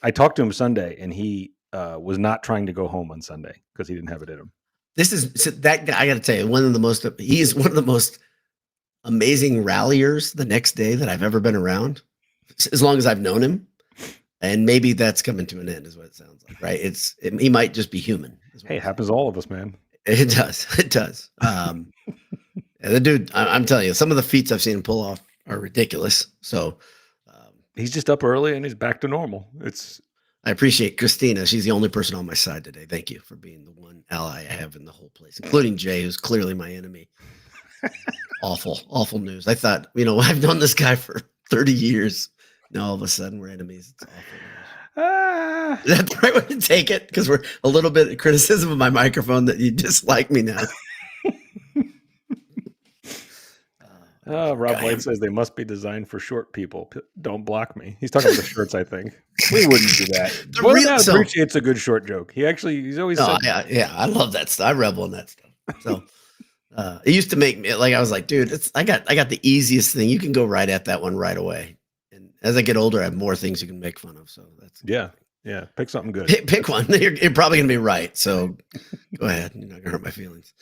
Speaker 2: I talked to him Sunday, and he was not trying to go home on Sunday because he didn't have it in him.
Speaker 1: That guy. I got to tell you, he is one of the most amazing ralliers the next day that I've ever been around, as long as I've known him. And maybe that's coming to an end, is what it sounds like, right? He might just be human.
Speaker 2: Hey, it happens to all of us, man.
Speaker 1: It does. It does. The dude, I'm telling you, some of the feats I've seen him pull off are ridiculous. So
Speaker 2: he's just up early and he's back to normal.
Speaker 1: I appreciate Christina. She's the only person on my side today. Thank you for being the one ally I have in the whole place, including Jay, who's clearly my enemy. Awful news. I thought, I've known this guy for 30 years. Now all of a sudden we're enemies. It's awful news. Is that the right way to take it? Because we're a little bit of criticism of my microphone that you dislike me now.
Speaker 2: Rob White says they must be designed for short people. Don't block me. He's talking about the shirts, I think. We wouldn't do that. Well, appreciates a good short joke. He's always said
Speaker 1: yeah, I love that stuff. I revel in that stuff. So it used to make me I was like, dude, I got the easiest thing. You can go right at that one right away. And as I get older, I have more things you can make fun of. So that's
Speaker 2: yeah. Pick something good.
Speaker 1: Pick one. You're probably gonna be right. So go ahead. You're not gonna hurt my feelings.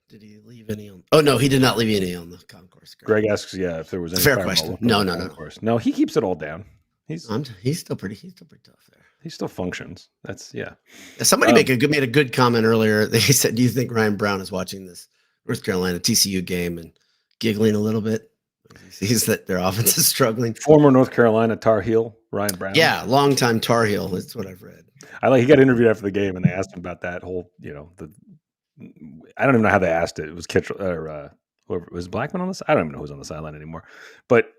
Speaker 1: Did he leave any on? Oh no, he did not leave any on the concourse.
Speaker 2: Greg asks, if there was any
Speaker 1: fair question. No.
Speaker 2: No, he keeps it all down. He's
Speaker 1: still pretty tough there.
Speaker 2: He still functions. That's
Speaker 1: Somebody made a good comment earlier. They said, "Do you think Ryan Brown is watching this North Carolina TCU game and giggling a little bit? He sees that their offense is struggling."
Speaker 2: Former North Carolina Tar Heel Ryan Brown.
Speaker 1: Yeah, longtime Tar Heel. That's what I've read.
Speaker 2: He got interviewed after the game, and they asked him about that whole, I don't even know how they asked it. It was Kitchell or whoever was Blackman on this. I don't even know who's on the sideline anymore. But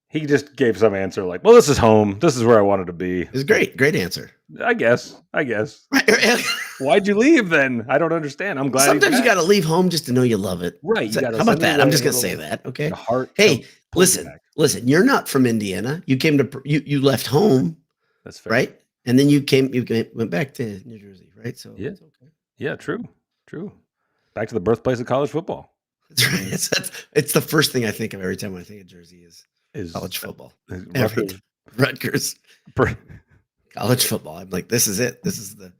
Speaker 2: he just gave some answer like, "Well, this is home. This is where I wanted to be."
Speaker 1: It was great answer.
Speaker 2: I guess. Why'd you leave then? I don't understand. I'm glad.
Speaker 1: Sometimes you got to leave home just to know you love it.
Speaker 2: Right.
Speaker 1: How about that? I'm just gonna say that. Okay. Hey, listen. You're not from Indiana. You came to. You left home.
Speaker 2: That's fair.
Speaker 1: right? And then you went back to New Jersey, right? So
Speaker 2: Yeah.
Speaker 1: it's okay.
Speaker 2: Yeah, true. Back to the birthplace of college football.
Speaker 1: That's right. It's the first thing I think of every time I think of Jersey is college football. Rutgers. College football. I'm like, this is it. This is the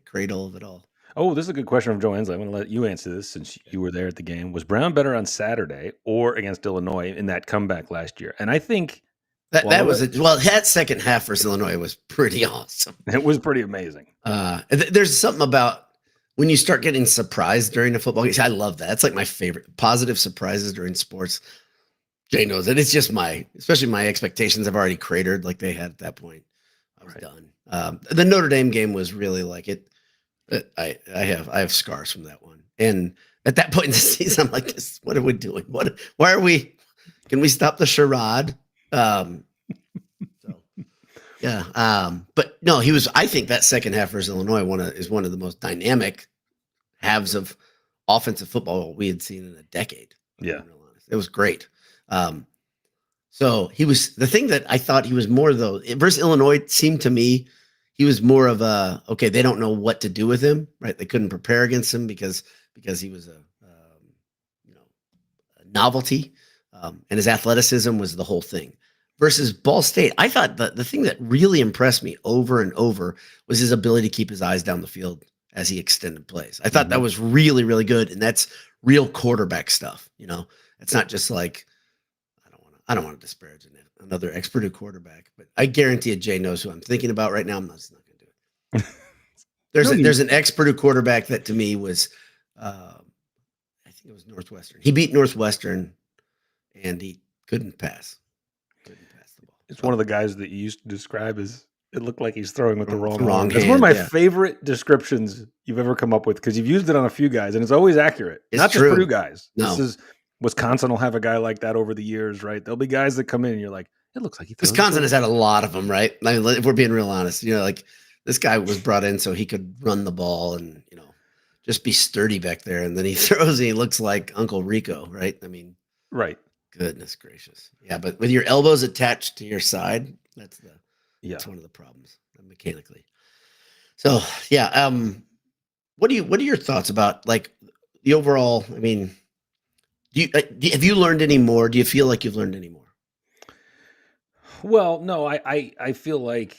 Speaker 1: cradle of it all.
Speaker 2: Oh, this is a good question from Joe Hensley. I'm going to let you answer this since you were there at the game. Was Brown better on Saturday or against Illinois in that comeback last year? And I think
Speaker 1: that second half versus Illinois was pretty awesome.
Speaker 2: It was pretty amazing.
Speaker 1: There's something about when you start getting surprised during a football game. I love that. It's like my favorite. Positive surprises during sports. Jay knows it. It's just especially my expectations have already cratered like they had at that point. I was done. The Notre Dame game was really like it. I have scars from that one. And at that point in the season, I'm like, what are we doing? Why are we? Can we stop the charade? But no, I think that second half versus Illinois is one of the most dynamic halves of offensive football we had seen in a decade.
Speaker 2: Yeah.
Speaker 1: It was great. So the thing that I thought he was more though versus Illinois, it seemed to me he was more of okay, they don't know what to do with him, right? They couldn't prepare against him because he was a novelty, and his athleticism was the whole thing. Versus Ball State, I thought the thing that really impressed me over and over was his ability to keep his eyes down the field as he extended plays. I thought that was really, really good, and that's real quarterback stuff. It's not just like I don't want to disparage another ex-Purdue quarterback, but I guarantee Jay knows who I'm thinking about right now. I'm just not going to do it. There's an ex-Purdue quarterback that to me was, I think it was Northwestern. He beat Northwestern, and he couldn't pass.
Speaker 2: It's one of the guys that you used to describe as it looked like he's throwing with the wrong
Speaker 1: hand.
Speaker 2: It's one of my favorite descriptions you've ever come up with because you've used it on a few guys, and it's always accurate.
Speaker 1: It's
Speaker 2: not
Speaker 1: true.
Speaker 2: Just Purdue guys.
Speaker 1: No.
Speaker 2: This is Wisconsin will have a guy like that over the years, right? There'll be guys that come in and you're like, it looks like he throws.
Speaker 1: Wisconsin has had a lot of them, right? I mean, if we're being real honest, like this guy was brought in so he could run the ball and just be sturdy back there, and then he throws and he looks like Uncle Rico, right? I mean,
Speaker 2: right.
Speaker 1: Goodness gracious. Yeah, but with your elbows attached to your side, that's one of the problems mechanically. So yeah, what are your thoughts about like the overall? I mean, have you learned any more? Do you feel like you've learned any more?
Speaker 2: Well, no, I feel like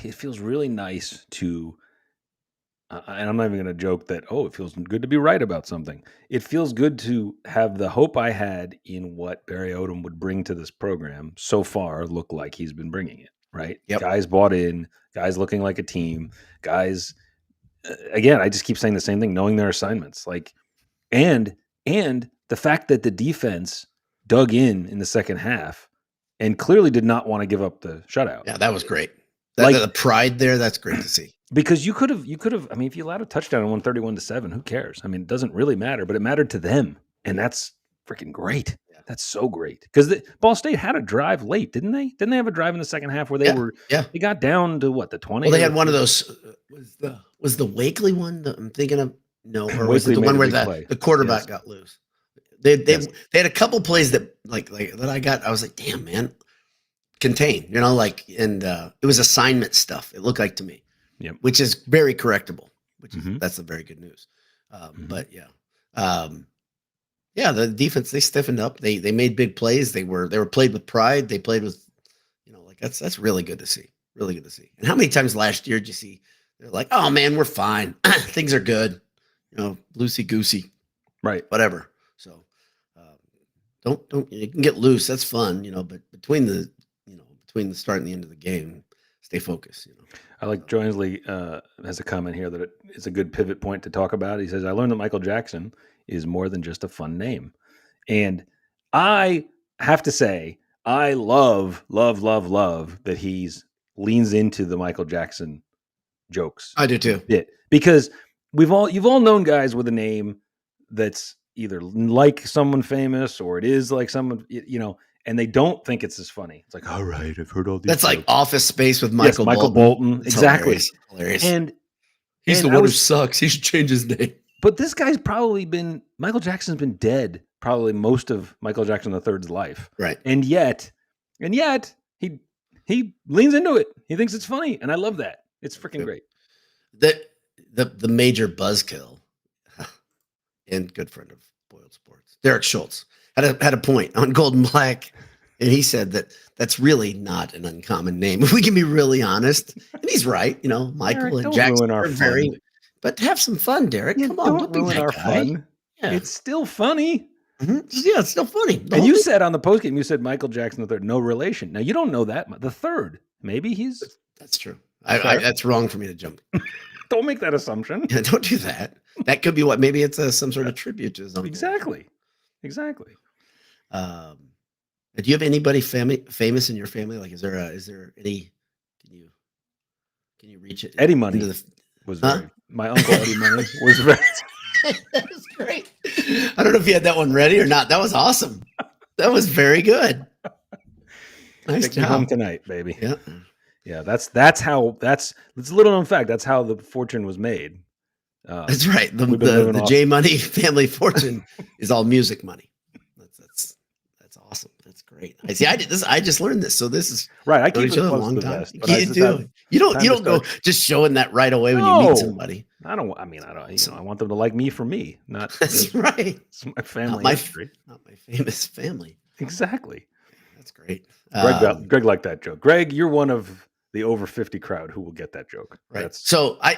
Speaker 2: it feels really nice to. And I'm not even going to joke that, it feels good to be right about something. It feels good to have the hope I had in what Barry Odom would bring to this program so far look like he's been bringing it, right?
Speaker 1: Yep.
Speaker 2: Guys bought in, guys looking like a team, guys, again, I just keep saying the same thing, knowing their assignments. Like, and the fact that the defense dug in the second half and clearly did not want to give up the shutout.
Speaker 1: Yeah, that was great. The pride there, that's great to see.
Speaker 2: Because you could have. I mean, if you allowed a touchdown on 131-7, who cares? I mean, it doesn't really matter, but it mattered to them, and that's freaking great. Yeah. That's so great because Ball State had a drive late, didn't they? Didn't they have a drive in the second half where they were? Yeah, they got down to what, the 20?
Speaker 1: Well, they had one of those. Was the Wakely one that I'm thinking of? No, or was it the one where the quarterback got loose? They had a couple plays that like that I got. I was like, damn man, contain, and it was assignment stuff. It looked like to me.
Speaker 2: Yep.
Speaker 1: Which is very correctable, that's the very good news. But the defense, they stiffened up. They made big plays. They were played with pride. They played with, that's really good to see. Really good to see. And how many times last year did you see they're like, oh man, we're fine. Things are good. Loosey goosey,
Speaker 2: right?
Speaker 1: Whatever. So don't you can get loose. That's fun, but between the start and the end of the game, stay focused.
Speaker 2: I like Joe Hensley has a comment here that it's a good pivot point to talk about. He says, I learned that Michael Jackson is more than just a fun name. And I have to say, I love that he's leans into the Michael Jackson jokes.
Speaker 1: I do too.
Speaker 2: Yeah, because you've all known guys with a name that's either like someone famous or it is like someone, and they don't think it's as funny. It's like, all right, I've heard all these.
Speaker 1: That's jokes. Like Office Space with Michael
Speaker 2: Bolton. Exactly.
Speaker 1: Hilarious.
Speaker 2: And
Speaker 1: he's the one who sucks. He should change his name.
Speaker 2: But this guy's Michael Jackson's been dead probably most of Michael Jackson III's life.
Speaker 1: Right.
Speaker 2: And yet he he leans into it. He thinks it's funny, and I love that. It's freaking great.
Speaker 1: The major buzzkill and good friend of Boiled Sports, Derek Schultz, had a point on Golden Black, and he said that that's really not an uncommon name. If we can be really honest, and he's right. Michael
Speaker 2: Derek,
Speaker 1: and
Speaker 2: don't
Speaker 1: Jackson
Speaker 2: ruin our
Speaker 1: are very,
Speaker 2: fun.
Speaker 1: but have some fun, Derek.
Speaker 2: Yeah,
Speaker 1: Come on,
Speaker 2: don't
Speaker 1: be
Speaker 2: ruin
Speaker 1: that
Speaker 2: our
Speaker 1: guy.
Speaker 2: fun.
Speaker 1: Yeah.
Speaker 2: It's still funny.
Speaker 1: Mm-hmm. Yeah, it's still funny.
Speaker 2: And you said on the postgame, you said Michael Jackson III, no relation. Now you don't know that. The third, maybe he's.
Speaker 1: That's true. That's wrong for me to jump.
Speaker 2: Don't make that assumption.
Speaker 1: Yeah, don't do that. That could be what. Maybe it's some sort of tribute to his uncle.
Speaker 2: Exactly.
Speaker 1: Do you have anybody famous in your family? Like, is there any? Can you reach it?
Speaker 2: Eddie Money was very. My uncle Eddie Money was very.
Speaker 1: That was great. I don't know if you had that one ready or not. That was awesome. That was very good. Nice
Speaker 2: Take me
Speaker 1: job.
Speaker 2: home tonight, baby.
Speaker 1: Yeah.
Speaker 2: Yeah, that's a little known fact. That's how the fortune was made.
Speaker 1: That's right. The J Money family fortune is all music money. That's awesome. That's great. I just learned this. So this is
Speaker 2: right. I keep it
Speaker 1: a long time. You don't go just showing that right away when you meet somebody.
Speaker 2: I want them to like me for me, not.
Speaker 1: That's right.
Speaker 2: It's my family history.
Speaker 1: Not my famous family.
Speaker 2: Exactly.
Speaker 1: That's great.
Speaker 2: Greg liked that joke. Greg, you're one of the over 50 crowd who will get that joke.
Speaker 1: Right. So I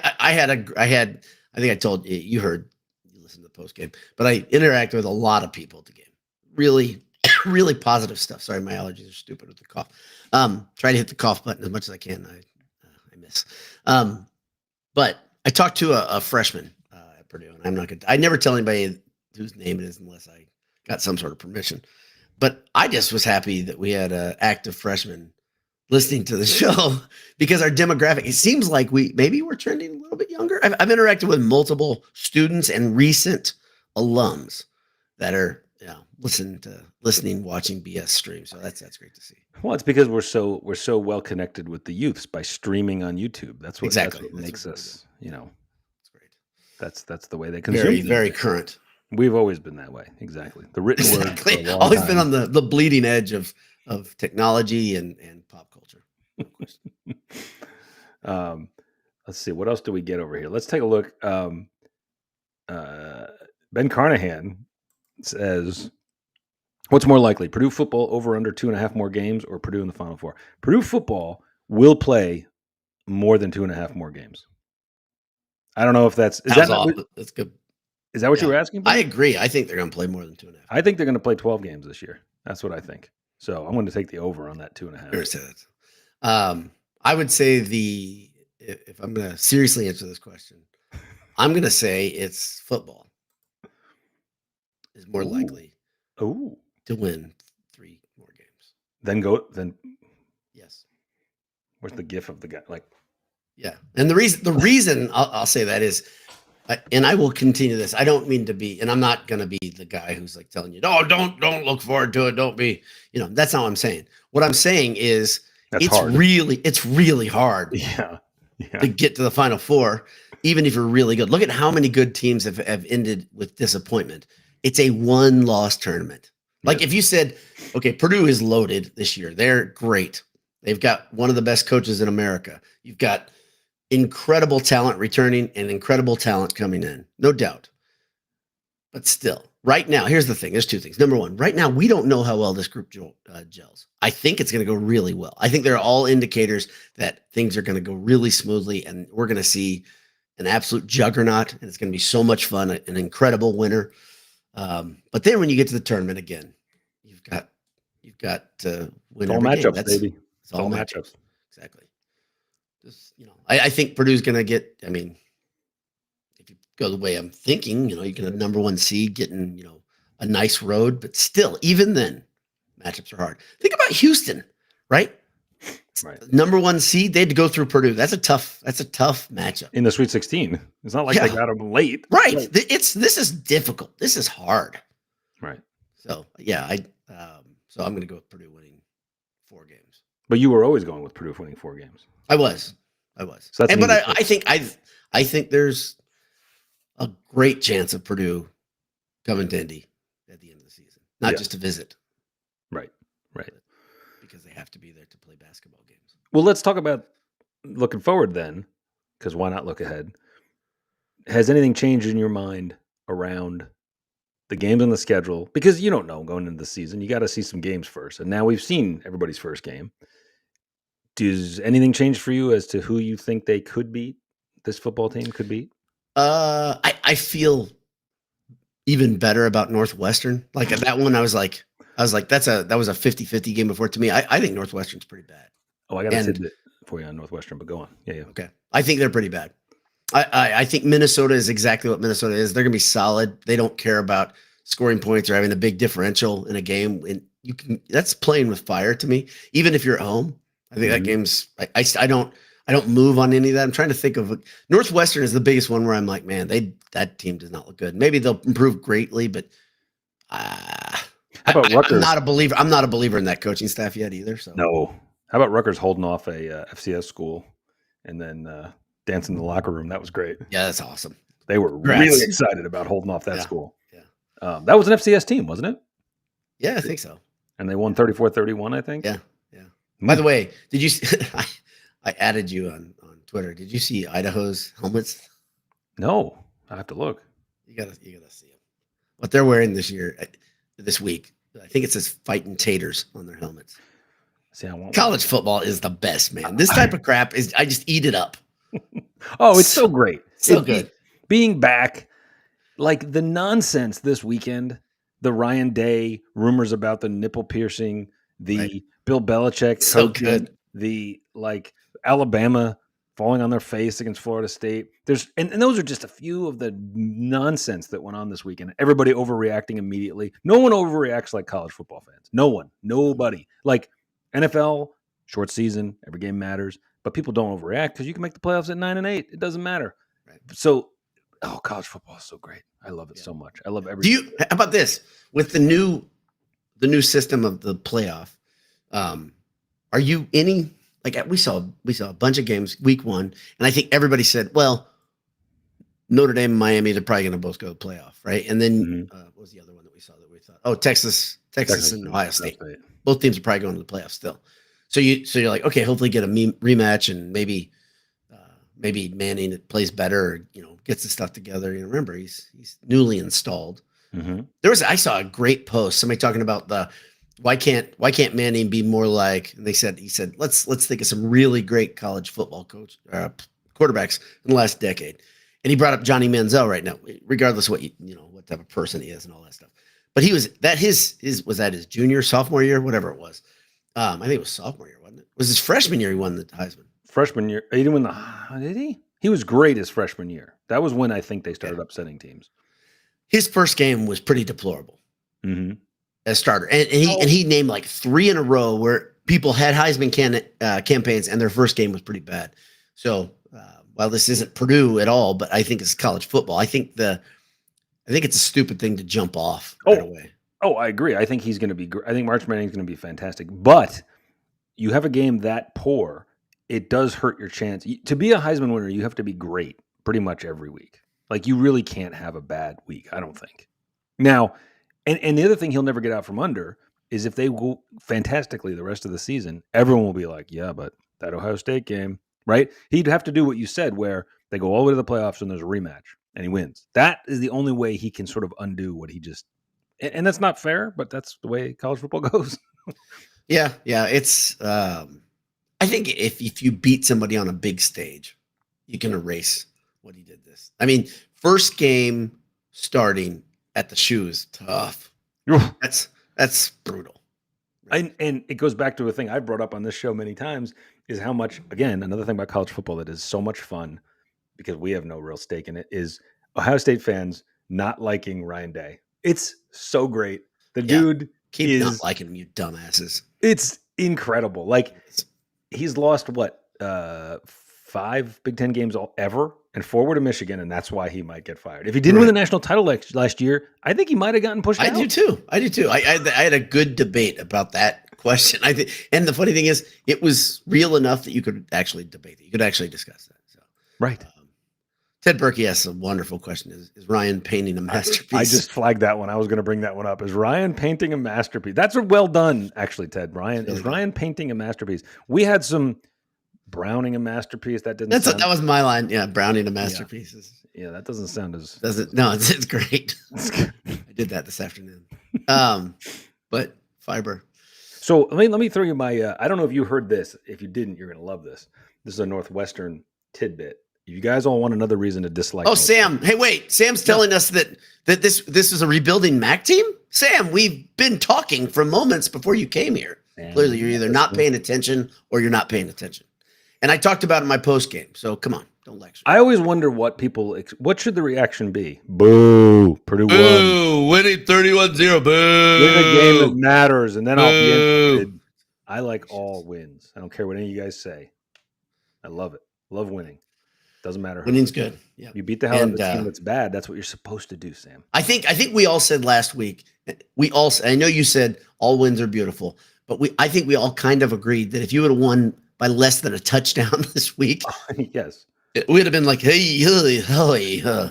Speaker 1: think I told you heard, you listened to the post game, but I interacted with a lot of people at the game. Really, really positive stuff. Sorry, my allergies are stupid with the cough. Try to hit the cough button as much as I can. I miss. But I talked to a freshman at Purdue, and I never tell anybody whose name it is unless I got some sort of permission. But I just was happy that we had an active freshman listening to the show because our demographic, it seems like we're trending a little bit younger. I've interacted with multiple students and recent alums that are listening, watching BS stream. So that's great to see.
Speaker 2: Well, it's because we're so well connected with the youths by streaming on YouTube. That's what makes us,
Speaker 1: That's great.
Speaker 2: That's the way they consume.
Speaker 1: Very, very current.
Speaker 2: We've always been that way. Exactly. The written word. For a long
Speaker 1: always
Speaker 2: time.
Speaker 1: been on the bleeding edge of technology and pop culture.
Speaker 2: Let's see. What else do we get over here? Let's take a look. Ben Carnahan says, what's more likely, Purdue football over under 2.5 more games or Purdue in the Final Four? Purdue football will play more than 2.5 more games. I don't know if that's
Speaker 1: good.
Speaker 2: Is that what you were asking about?
Speaker 1: I agree. I think they're going to play more than 2.5.
Speaker 2: I think they're going to play 12 games this year. That's what I think. So I'm going to take the over on that 2.5.
Speaker 1: I would say if I'm going to seriously answer this question, I'm going to say it's football is more likely to win 3 more games.
Speaker 2: Then
Speaker 1: yes.
Speaker 2: Where's the gif of the guy?
Speaker 1: Yeah. And the reason I'll say that is, and I will continue this. I don't mean to be, and I'm not going to be the guy who's like telling you, no, don't look forward to it. Don't be, that's not what I'm saying. What I'm saying is it's really hard to get to the Final Four, even if you're really good. Look at how many good teams have ended with disappointment. It's a 1-loss tournament. Like if you said, okay, Purdue is loaded this year. They're great. They've got one of the best coaches in America. You've got incredible talent returning and incredible talent coming in, no doubt. But still, right now, here's the thing. There's 2 things. Number one, right now, we don't know how well this group gels. I think it's going to go really well. I think they're all indicators that things are going to go really smoothly, and we're going to see an absolute juggernaut, and it's going to be so much fun, an incredible winner. But then when you get to the tournament again, you've got to win
Speaker 2: all
Speaker 1: every
Speaker 2: matchups,
Speaker 1: game.
Speaker 2: Baby.
Speaker 1: It's all matchups. Exactly. Just, I think Purdue's going to get, if you go the way I'm thinking, you get a number 1 seed getting, a nice road, but still, even then, matchups are hard. Think about Houston, right?
Speaker 2: Right.
Speaker 1: Number 1 seed, they had to go through Purdue. That's a tough matchup.
Speaker 2: In the Sweet 16. It's not like they got them late.
Speaker 1: Right. This is difficult. This is hard.
Speaker 2: Right.
Speaker 1: So, so I'm going to go with Purdue winning 4 games.
Speaker 2: But you were always going with Purdue winning 4 games.
Speaker 1: I was. So I think there's a great chance of Purdue coming to Indy at the end of the season, not just to visit.
Speaker 2: Right.
Speaker 1: because they have to be there to play basketball games.
Speaker 2: Well, let's talk about looking forward then, because why not look ahead? Has anything changed in your mind around the games on the schedule? Because you don't know going into the season. You got to see some games first. And now we've seen everybody's first game. Does anything change for you as to who you think they could beat, this football team could beat?
Speaker 1: I feel even better about Northwestern. Like at that one, I was like, that was a 50-50 game before. To me, I think Northwestern's pretty bad.
Speaker 2: Oh, I got a tidbit for you on Northwestern, but go on. Yeah.
Speaker 1: Okay. I think they're pretty bad. I think Minnesota is exactly what Minnesota is. They're going to be solid. They don't care about scoring points or having a big differential in a game. And that's playing with fire to me. Even if you're at home, I think that game's, I don't move on any of that. I'm trying to think of Northwestern is the biggest one where I'm like, man, that team does not look good. Maybe they'll improve greatly, but
Speaker 2: how about Rutgers?
Speaker 1: I'm not a believer. I'm not a believer in that coaching staff yet either. So
Speaker 2: no. How about Rutgers holding off a FCS school and then dancing in the locker room? That was great.
Speaker 1: Yeah, that's awesome.
Speaker 2: They were really excited about holding off that school.
Speaker 1: Yeah.
Speaker 2: That was an FCS team, wasn't it?
Speaker 1: Yeah, I think so.
Speaker 2: And they won 34-31, I think.
Speaker 1: Yeah. By the way, did you see, I added you on Twitter. Did you see Idaho's helmets?
Speaker 2: No, I have to look.
Speaker 1: You gotta see them. What they're wearing this week. I think it says "Fighting Taters" on their helmets.
Speaker 2: See,
Speaker 1: college football is the best, man. This type of crap I just eat it up.
Speaker 2: Oh, it's so great.
Speaker 1: So good.
Speaker 2: Being back, like the nonsense this weekend, the Ryan Day rumors about the nipple piercing, the Bill Belichick
Speaker 1: so
Speaker 2: coaching,
Speaker 1: good.
Speaker 2: the Alabama falling on their face against Florida State. And those are just a few of the nonsense that went on this weekend. Everybody overreacting immediately. No one overreacts like college football fans. No one. Nobody. Like NFL, short season, every game matters, but people don't overreact because you can make the playoffs at 9-8. It doesn't matter. Right. So, college football is so great. I love it so much. I love everything.
Speaker 1: How about this? With the new system of the playoff, are you any like we saw a bunch of games week one, and I think everybody said, well, Notre Dame and Miami, they're probably going to both go to the playoff, right? And then what was the other one that we saw that we thought? Oh, Texas and Ohio State. Right. Both teams are probably going to the playoffs still. So you're like, okay, hopefully get a rematch and maybe Manning plays better, or, gets the stuff together. Remember, he's newly installed. Mm-hmm. I saw a great post, somebody talking about why can't Manning be more like, and he said, let's think of some really great college football quarterbacks in the last decade. And he brought up Johnny Manziel right now, regardless of what type of person he is and all that stuff. But he was his junior, sophomore year, whatever it was. I think it was sophomore year, wasn't it? It was his freshman year he won the Heisman.
Speaker 2: Freshman year. He didn't win did he? He was great his freshman year. That was when I think they started upsetting teams.
Speaker 1: His first game was pretty deplorable as starter. And he named like 3 in a row where people had Heisman campaigns and their first game was pretty bad. So while this isn't Purdue at all, but I think it's college football. I think it's a stupid thing to jump off right away.
Speaker 2: Oh, I agree. I think he's going to be I think March Madness is going to be fantastic. But you have a game that poor, it does hurt your chance. To be a Heisman winner, you have to be great pretty much every week. Like, you really can't have a bad week, I don't think. Now, and the other thing he'll never get out from under is if they go fantastically the rest of the season, everyone will be like, yeah, but that Ohio State game, right? He'd have to do what you said, where they go all the way to the playoffs and there's a rematch and he wins. That is the only way he can sort of undo what he just – and that's not fair, but that's the way college football goes.
Speaker 1: Yeah. It's I think if you beat somebody on a big stage, you can erase what he did this. I mean, first game starting at the shoe is tough. That's brutal.
Speaker 2: Right? And it goes back to a thing I've brought up on this show many times is how much, again, another thing about college football that is so much fun because we have no real stake in it is Ohio State fans not liking Ryan Day. It's so great. The dude
Speaker 1: keep not liking him, you dumbasses.
Speaker 2: It's incredible. Like, he's lost 5 Big Ten games ever and 4 were to Michigan, and that's why he might get fired. If he didn't win the national title last year, I think he might have gotten pushed out.
Speaker 1: I do too. I had a good debate about that question. I think, and the funny thing is, it was real enough that you could actually debate it. You could actually discuss that. So
Speaker 2: right.
Speaker 1: Ted Berkey asks a wonderful question. Is Ryan painting a masterpiece?
Speaker 2: I just flagged that one. I was going to bring that one up. Is Ryan painting a masterpiece? That's a well done, actually, Ted. Ryan, is Ryan painting a masterpiece? We had some Browning a masterpiece. That didn't sound...
Speaker 1: That was my line. Yeah, Browning a masterpiece.
Speaker 2: Yeah, that doesn't sound as...
Speaker 1: Does it? No, it's great. I did that this afternoon. But fiber.
Speaker 2: So let me throw you my... I don't know if you heard this. If you didn't, you're going to love this. This is a Northwestern tidbit. You guys all want another reason to dislike...
Speaker 1: Oh, Sam. Hey, wait. Sam's telling us that this is a rebuilding MAC team? Sam, we've been talking for moments before you came here. Sam, clearly, you're either not paying attention or you're not paying attention. And I talked about it in my post game. So come on. Don't lecture.
Speaker 2: I always wonder what should the reaction be? Boo. Purdue won.
Speaker 1: Boo. Winning 31-0. Boo.
Speaker 2: Win a game that matters. And then I'll be interested. I like all wins. I don't care what any of you guys say. I love it. Love winning. Doesn't matter.
Speaker 1: Winning's good. Yeah.
Speaker 2: You beat the hell out of the team that's bad. That's what you're supposed to do, Sam.
Speaker 1: I think we all said last week. I know you said all wins are beautiful, but I think we all kind of agreed that if you would have won by less than a touchdown this week,
Speaker 2: yes,
Speaker 1: it would have been like, hey, yow.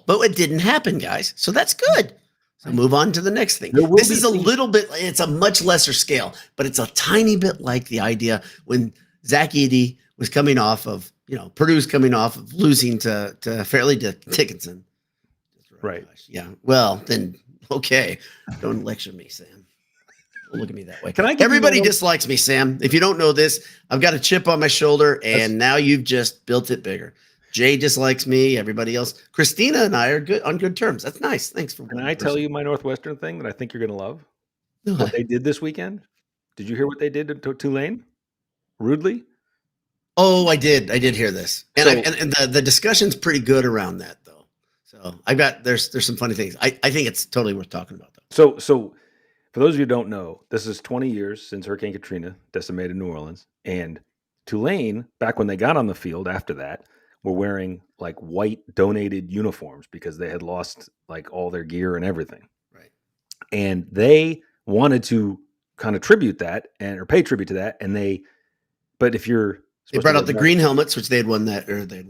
Speaker 1: But it didn't happen, guys. So that's good. So move on to the next thing. This is a little bit. It's a much lesser scale, but it's a tiny bit like the idea when Zach Edey was coming off of, Purdue's coming off of losing to Fairleigh Dickinson.
Speaker 2: Right.
Speaker 1: Gosh. Yeah. Well, then, okay. Don't lecture me, Sam. Don't look at me that way. Everybody dislikes me, Sam. If you don't know this, I've got a chip on my shoulder, and now you've just built it bigger. Jay dislikes me. Everybody else. Christina and I are on good terms. That's nice. Thanks for.
Speaker 2: Can I tell you my Northwestern thing that I think you're going to love? What they did this weekend? Did you hear what they did to Tulane? Rudely?
Speaker 1: Oh, I did. I did hear this, and the discussion's pretty good around that, though. So there's some funny things. I think it's totally worth talking about, though.
Speaker 2: So for those of you who don't know, this is 20 years since Hurricane Katrina decimated New Orleans, and Tulane, back when they got on the field after that, were wearing like white donated uniforms because they had lost like all their gear and everything.
Speaker 1: Right.
Speaker 2: And they wanted to kind of tribute that or pay tribute to that, but if you're...
Speaker 1: They brought out the green helmets, which they had worn that for that.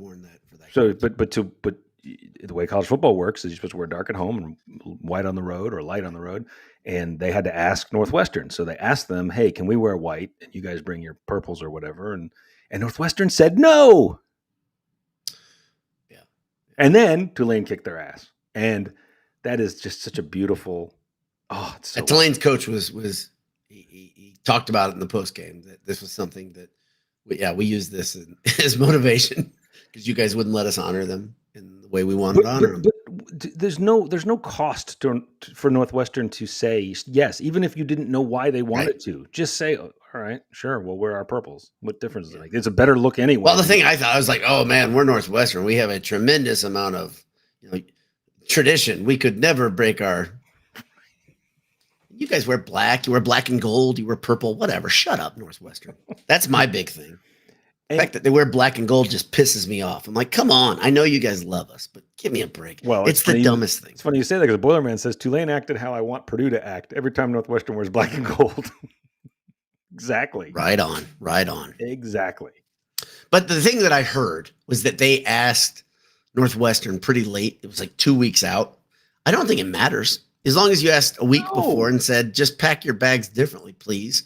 Speaker 2: So, but the way college football works is you're supposed to wear dark at home and white on the road or light on the road. And they had to ask Northwestern. So they asked them, hey, can we wear white? And you guys bring your purples or whatever. And Northwestern said no.
Speaker 1: Yeah.
Speaker 2: And then Tulane kicked their ass. And that is just such a beautiful.
Speaker 1: Tulane's coach was he talked about it in the post game that this was something that. We use this as motivation because you guys wouldn't let us honor them in the way we wanted to honor them.
Speaker 2: But there's no cost for Northwestern to say yes, even if you didn't know why they wanted to. Just say, all right, sure, we'll wear our purples. What difference does it make? It's a better look anyway.
Speaker 1: Well, the thing I was like, oh man, we're Northwestern. We have a tremendous amount of tradition. We could never break our. You guys wear black. You wear black and gold. You wear purple. Whatever. Shut up, Northwestern. That's my big thing. The fact that they wear black and gold just pisses me off. I'm like, come on. I know you guys love us, but give me a break.
Speaker 2: Well,
Speaker 1: it's the dumbest thing.
Speaker 2: It's funny you say that because the Boilerman says Tulane acted how I want Purdue to act every time Northwestern wears black and gold. Exactly.
Speaker 1: Right on. Right on.
Speaker 2: Exactly.
Speaker 1: But the thing that I heard was that they asked Northwestern pretty late. It was like 2 weeks out. I don't think it matters. As long as you asked a week before and said, just pack your bags differently, please.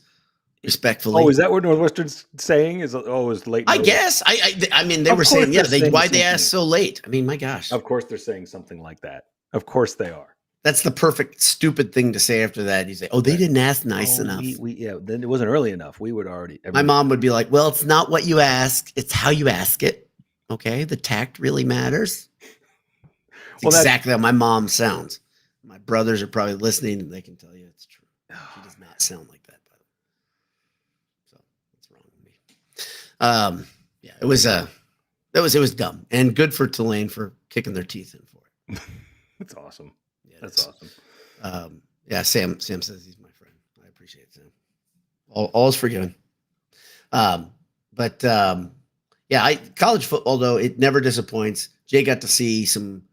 Speaker 1: Respectfully.
Speaker 2: Oh, is that what Northwestern's saying? It was late.
Speaker 1: I guess. I mean, they were saying, why'd they ask so late? I mean, my gosh.
Speaker 2: Of course they're saying something like that. Of course they are.
Speaker 1: That's the perfect stupid thing to say after that. You say, they didn't ask nice enough.
Speaker 2: Then it wasn't early enough. We would already.
Speaker 1: My mom would be like, well, it's not what you ask. It's how you ask it. Okay. The tact really matters. Exactly how my mom sounds. My brothers are probably listening and they can tell you it's true. She does not sound like that, by the way. So what's wrong with me? It was dumb and good for Tulane for kicking their teeth in for it.
Speaker 2: That's awesome. Yeah,
Speaker 1: that's awesome. Sam says he's my friend. I appreciate it, Sam. All is forgiven. College football though, it never disappoints. Jay got to see some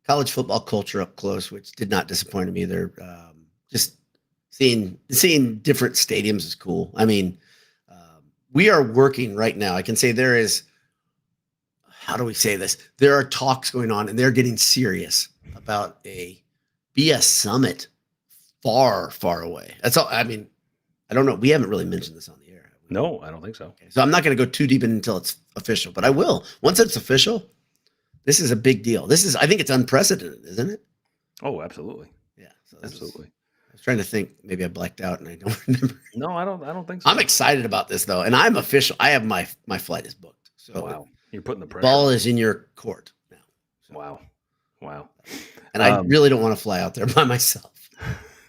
Speaker 1: college football culture up close, which did not disappoint him either. Just seeing different stadiums is cool. I mean, we are working right now. I can say there is how do we say this? There are talks going on, and they're getting serious about a BS summit far, far away. That's all. I mean, I don't know. We haven't really mentioned this on the air.
Speaker 2: No, I don't think so.
Speaker 1: Okay, so I'm not going to go too deep in until it's official, but I will. Once it's official, this is a big deal. I think it's unprecedented, isn't it?
Speaker 2: Oh, absolutely.
Speaker 1: Yeah. So
Speaker 2: Absolutely.
Speaker 1: I was trying to think. Maybe I blacked out and I don't remember.
Speaker 2: No, I don't think so.
Speaker 1: I'm excited about this though, and I'm official. I have my flight is booked. So
Speaker 2: wow, you're putting the pressure.
Speaker 1: Ball is in your court now.
Speaker 2: So. Wow.
Speaker 1: And I really don't want to fly out there by myself.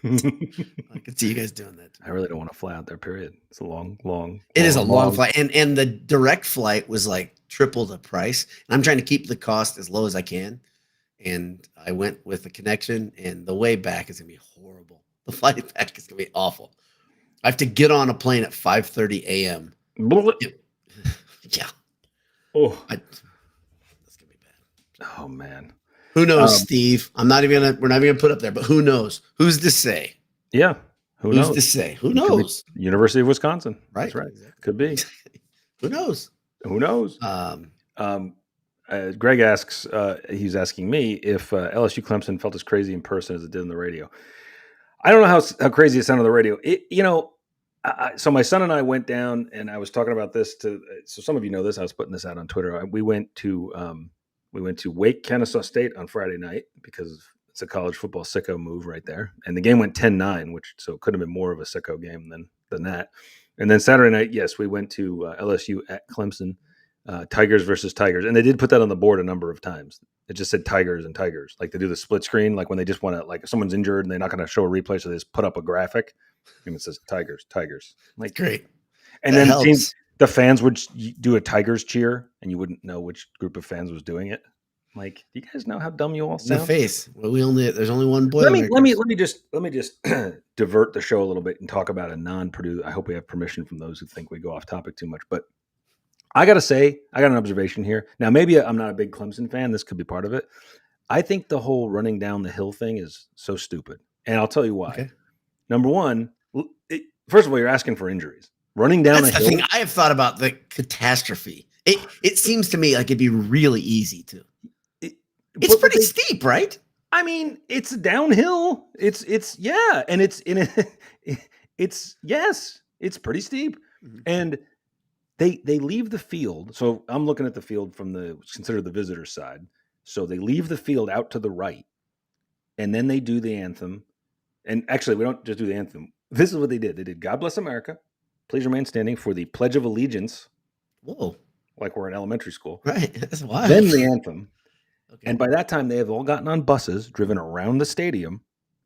Speaker 1: I could see you guys doing that.
Speaker 2: I really don't want to fly out there. Period. It's a long.
Speaker 1: It is a long flight, and the direct flight was like triple the price. And I'm trying to keep the cost as low as I can. And I went with the connection, and the way back is gonna be horrible. The flight back is gonna be awful. I have to get on a plane at 5:30 a.m. Yeah.
Speaker 2: Oh,
Speaker 1: that's gonna be bad.
Speaker 2: Oh man.
Speaker 1: Who knows, Steve? We're not even gonna put up there, but who knows? Who's to say?
Speaker 2: Yeah.
Speaker 1: Who's to say? Who knows?
Speaker 2: University of Wisconsin.
Speaker 1: Right.
Speaker 2: That's right.
Speaker 1: Exactly.
Speaker 2: Could be.
Speaker 1: Who knows?
Speaker 2: Who knows? Greg asks, he's asking me if LSU Clemson felt as crazy in person as it did on the radio. I don't know how crazy it sounded on the radio. So my son and I went down, and I was talking about this so some of you know this. I was putting this out on Twitter. We went to Wake, Kennesaw State on Friday night because it's a college football sicko move right there. And the game went 10-9, so it could have been more of a sicko game than that. And then Saturday night, yes, we went to LSU at Clemson, Tigers versus Tigers. And they did put that on the board a number of times. It just said Tigers and Tigers. Like they do the split screen, like when they just want to, like if someone's injured and they're not going to show a replay, so they just put up a graphic and it says Tigers. Like
Speaker 1: great.
Speaker 2: And that then the fans would do a Tigers cheer, and you wouldn't know which group of fans was doing it. Like, do you guys know how dumb you all sound?
Speaker 1: In the face. Well, there's only one boy.
Speaker 2: Let me just divert the show a little bit and talk about a non-Purdue. I hope we have permission from those who think we go off topic too much. But I got to say, I got an observation here. Now, maybe I'm not a big Clemson fan. This could be part of it. I think the whole running down the hill thing is so stupid. And I'll tell you why. Okay. Number one, first of all, you're asking for injuries. Running down the hill.
Speaker 1: Thing I have thought about the catastrophe. It seems to me like it'd be really easy to. It's pretty steep, right?
Speaker 2: I mean, it's downhill. It's pretty steep. Mm-hmm. And they leave the field. So I'm looking at the field from consider the visitor side. So they leave the field out to the right, and then they do the anthem. And actually, we don't just do the anthem. This is what they did. They did God Bless America, Please Remain Standing for the Pledge of Allegiance.
Speaker 1: Whoa.
Speaker 2: Like we're in elementary school.
Speaker 1: Right. That's wild.
Speaker 2: Then the anthem. Okay. And by that time, they have all gotten on buses, driven around the stadium.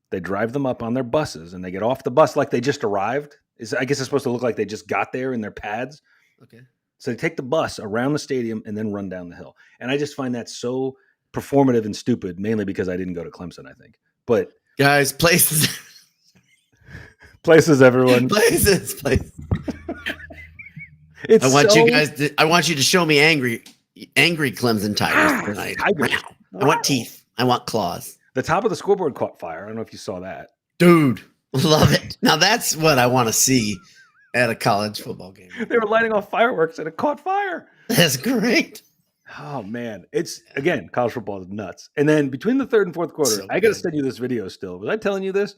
Speaker 2: They drive them up on their buses, and they get off the bus like they just arrived. I guess it's supposed to look like they just got there in their pads.
Speaker 1: Okay.
Speaker 2: So they take the bus around the stadium and then run down the hill. And I just find that so performative and stupid, mainly because I didn't go to Clemson, I think. But
Speaker 1: guys, places,
Speaker 2: everyone.
Speaker 1: Places. I want you to show me angry Clemson Tigers tonight. I want teeth. I want claws.
Speaker 2: The top of the scoreboard caught fire. I don't know if you saw that.
Speaker 1: Dude, love it. Now that's what I want to see at a college football game.
Speaker 2: They were lighting off fireworks and it caught fire.
Speaker 1: That's great.
Speaker 2: Oh man, it's again, college football is nuts. And then between the third and fourth quarter, I got to send you this video still. Was I telling you this?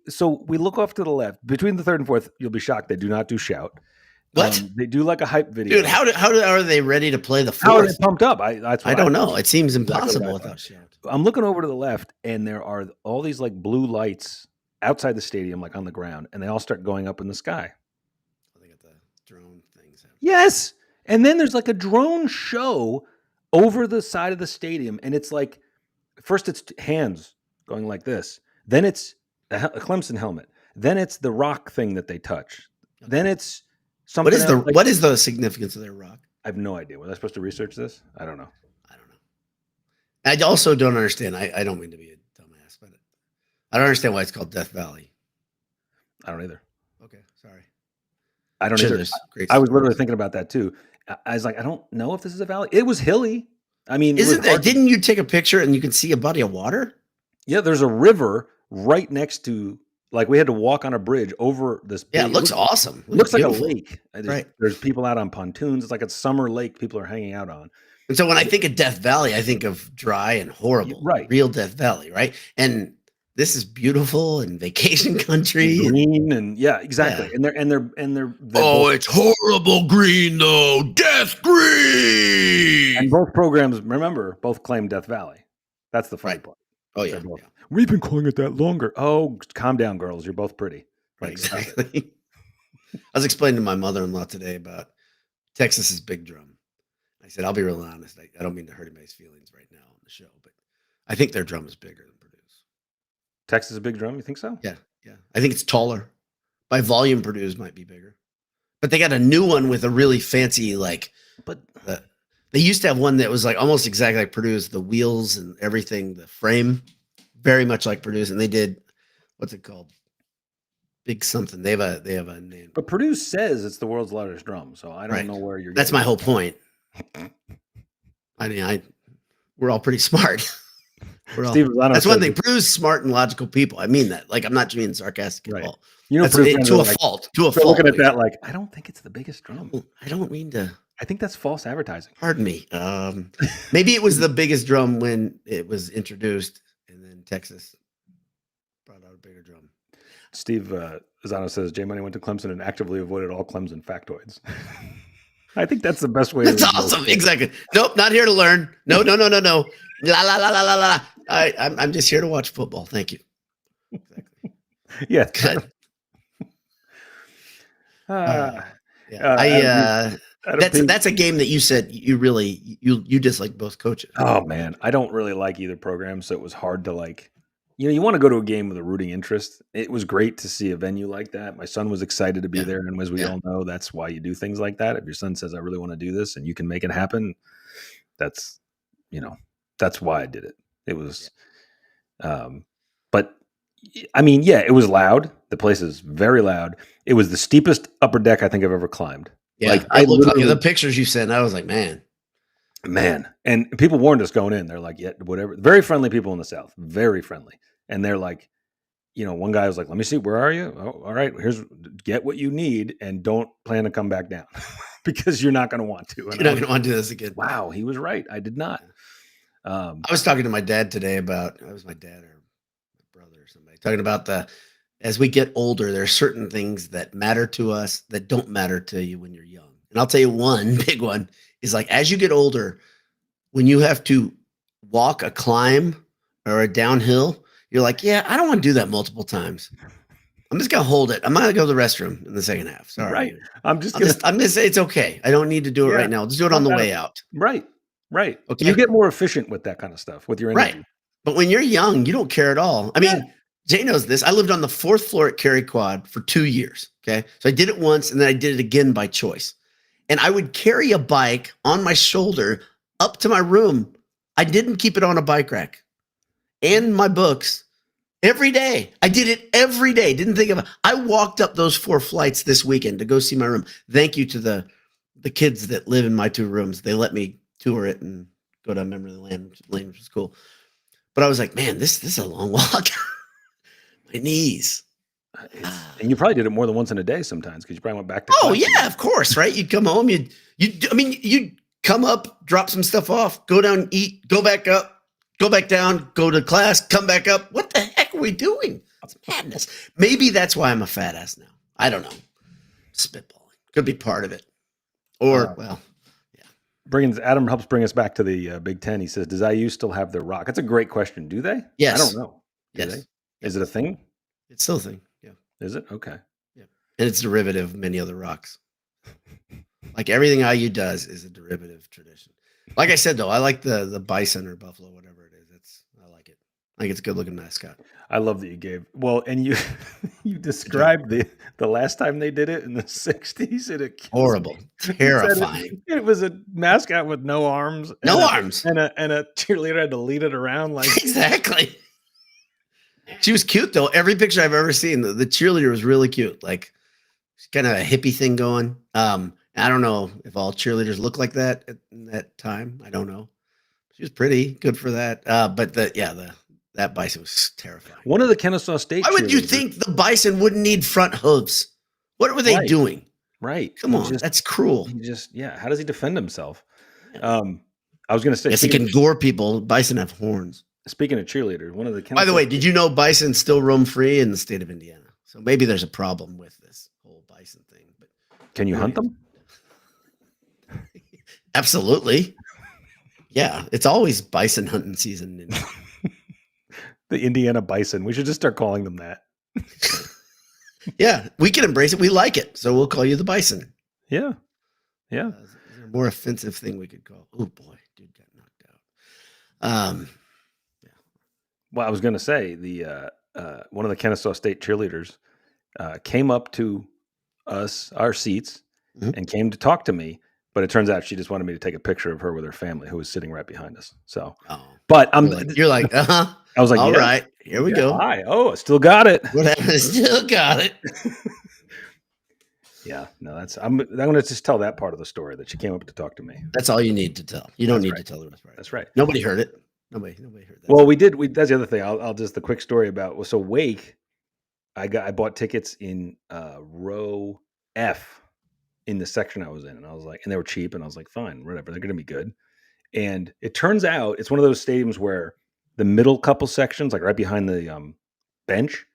Speaker 2: So we look off to the left. Between the third and fourth, you'll be shocked. They do not do shout.
Speaker 1: What?
Speaker 2: They do like a hype video.
Speaker 1: Dude, how are they ready to play the fourth?
Speaker 2: How are they pumped up? I
Speaker 1: don't know. It seems impossible without shout.
Speaker 2: I'm looking over to the left, and there are all these like blue lights outside the stadium, like on the ground, and they all start going up in the sky.
Speaker 1: They got the drone things.
Speaker 2: Yes. And then there's like a drone show over the side of the stadium. And it's like, first it's hands going like this. Then it's a Clemson helmet. Then it's the rock thing that they touch. Okay. Then it's something.
Speaker 1: What is the significance of their rock?
Speaker 2: I have no idea. Was I supposed to research this? I don't know.
Speaker 1: I also don't understand. I don't mean to be a dumbass, but I don't understand why it's called Death Valley.
Speaker 2: I don't either.
Speaker 1: Okay. Sorry.
Speaker 2: I don't either. I was literally thinking about that too. I was like, I don't know if this is a valley. It was hilly. I mean,
Speaker 1: didn't you take a picture and you can see a body of water?
Speaker 2: Yeah, there's a river right next to Like we had to walk on a bridge over this.
Speaker 1: Yeah,
Speaker 2: big,
Speaker 1: it looks awesome.
Speaker 2: It looks like
Speaker 1: beautiful.
Speaker 2: a lake.
Speaker 1: Right.
Speaker 2: There's people out on pontoons. It's like a summer lake people are hanging out on.
Speaker 1: And so when I think of Death Valley, I think of dry and horrible.
Speaker 2: Right.
Speaker 1: Real Death Valley, right? And this is beautiful and vacation country.
Speaker 2: Green and yeah, exactly.
Speaker 1: Yeah.
Speaker 2: And they're
Speaker 1: it's horrible green though. Death green.
Speaker 2: And both programs, remember, both claim Death Valley. That's the funny part.
Speaker 1: Oh yeah.
Speaker 2: We've been calling it that longer. Oh, calm down, girls. You're both pretty.
Speaker 1: Right, exactly. I was explaining to my mother-in-law today about Texas's Big Drum. I said, I'll be real honest. I don't mean to hurt anybody's feelings right now on the show, but I think their drum is bigger than Purdue's.
Speaker 2: Texas Big Drum, you think so?
Speaker 1: Yeah. I think it's taller. By volume, Purdue's might be bigger. But they got a new one with a really fancy, they used to have one that was like almost exactly like Purdue's, the wheels and everything, the frame, very much like Purdue's. And they did, what's it called? Big something. They have a name.
Speaker 2: But Purdue says it's the world's largest drum, so I don't know where you're.
Speaker 1: That's my whole point. I mean, we're all pretty smart. That's one thing. Purdue's smart and logical people. I mean that. Like, I'm not being sarcastic at all.
Speaker 2: You know,
Speaker 1: to a fault.
Speaker 2: Looking at that, like, I don't think it's the biggest drum.
Speaker 1: I don't mean to.
Speaker 2: I think that's false advertising.
Speaker 1: Pardon me. Maybe it was the biggest drum when it was introduced, and then Texas brought out a bigger drum.
Speaker 2: Steve Zano says J Money went to Clemson and actively avoided all Clemson factoids. I think that's the best way.
Speaker 1: That's awesome. Exactly. Nope, not here to learn. No. La la la la la la. I'm just here to watch football. Thank you. Exactly.
Speaker 2: Yeah.
Speaker 1: Good. That's a game that you said you dislike both coaches.
Speaker 2: Oh man, I don't really like either program, so it was hard to like. You want to go to a game with a rooting interest. It was great to see a venue like that. My son was excited to be there, and as we all know, that's why you do things like that. If your son says, "I really want to do this," and you can make it happen, that's why I did it. It was, but I mean, yeah, it was loud. The place is very loud. It was the steepest upper deck I think I've ever climbed.
Speaker 1: Yeah, like I looked at the pictures you sent. I was like, man,
Speaker 2: and people warned us going in. They're like, yeah, whatever. Very friendly people in the South, very friendly. And they're like, one guy was like, let me see, where are you? Oh, all right, get what you need and don't plan to come back down because you're not going to want to.
Speaker 1: And you're not going to want to do this again.
Speaker 2: Wow, he was right. I did not.
Speaker 1: I was talking to my dad today about, it was my dad or my brother or somebody, talking about as we get older, there are certain things that matter to us that don't matter to you when you're young. And I'll tell you one big one is like, as you get older, when you have to walk a climb or a downhill, you're like, yeah, I don't want to do that multiple times. I'm just going to hold it. I'm going to go to the restroom in the second half. Sorry.
Speaker 2: Right. I'm going
Speaker 1: to say it's okay. I don't need to do it right now. Just do it on the way out.
Speaker 2: Right.
Speaker 1: Okay.
Speaker 2: You get more efficient with that kind of stuff, with your energy.
Speaker 1: Right. But when you're young, you don't care at all. I mean, Jay knows this. I lived on the 4th floor at Cary Quad for 2 years. Okay. So I did it once and then I did it again by choice. And I would carry a bike on my shoulder up to my room. I didn't keep it on a bike rack. And my books every day. I did it every day. Didn't think of it. I walked up those 4 flights this weekend to go see my room. Thank you to the kids that live in my 2 rooms. They let me tour it and go down memory lane, which was cool. But I was like, man, this is a long walk. My knees.
Speaker 2: And you probably did it more than once in a day sometimes because you probably went back to
Speaker 1: class. Yeah, of course, right? You'd come home, you'd come up, drop some stuff off, go down, eat, go back up. Go back down, go to class, come back up. What the heck are we doing? It's madness. Maybe that's why I'm a fat ass now. I don't know. Spitballing. Could be part of it. Or,
Speaker 2: Adam helps bring us back to the Big Ten. He says, does IU still have their rock? That's a great question. Do they?
Speaker 1: Yes.
Speaker 2: I don't know.
Speaker 1: Yes.
Speaker 2: Is it a thing?
Speaker 1: It's still a thing. Yeah.
Speaker 2: Is it? Okay.
Speaker 1: Yeah. And it's derivative of many other rocks. Like everything IU does is a derivative tradition. Like I said, though, I like the bison or buffalo, whatever it is. I like it. I think it's a good looking mascot.
Speaker 2: I love that you gave. Well, and you described the last time they did it in the 60s.
Speaker 1: Horrible, terrifying.
Speaker 2: It was a mascot with no arms. And a cheerleader had to lead it around like
Speaker 1: exactly. She was cute though. Every picture I've ever seen, the cheerleader was really cute. Like kind of a hippie thing going. I don't know if all cheerleaders look like that at that time. I don't know. She was pretty good for that. But the That bison was terrifying.
Speaker 2: One of the Kennesaw State.
Speaker 1: Why would you think the bison wouldn't need front hooves? What were they doing?
Speaker 2: Right.
Speaker 1: Come on, that's cruel.
Speaker 2: How does he defend himself?
Speaker 1: Yeah.
Speaker 2: I was going to say,
Speaker 1: yes, he can gore people. Bison have horns.
Speaker 2: Speaking of cheerleaders, one of the
Speaker 1: By the way, did you know bison still roam free in the state of Indiana? So maybe there's a problem with this whole bison thing. But
Speaker 2: can you hunt them?
Speaker 1: Absolutely. Yeah, it's always bison hunting season.
Speaker 2: The Indiana bison. We should just start calling them that.
Speaker 1: Yeah, we can embrace it. We like it, so we'll call you the bison.
Speaker 2: Yeah.
Speaker 1: Is there a more offensive thing we could call? Oh boy, dude got knocked out.
Speaker 2: Yeah. Well, I was going to say one of the Kennesaw State cheerleaders came up to our seats, and came to talk to me. But it turns out she just wanted me to take a picture of her with her family, who was sitting right behind us. So, but
Speaker 1: you're like, I
Speaker 2: was like,
Speaker 1: all right, here we go.
Speaker 2: Hi. Oh, I still got it.
Speaker 1: Whatever, still got it.
Speaker 2: Yeah, no, I'm going to just tell that part of the story, that she came up to talk to me.
Speaker 1: That's all you need to tell. You don't need to tell the rest.
Speaker 2: That's right.
Speaker 1: Nobody heard it. Nobody heard that.
Speaker 2: Well, we did. That's the other thing. I'll just the quick story about. So Wake, I bought tickets in row F in the section I was in, and I was like, and they were cheap, and I was like, fine, whatever, they're going to be good. And it turns out it's one of those stadiums where the middle couple sections, like right behind the bench,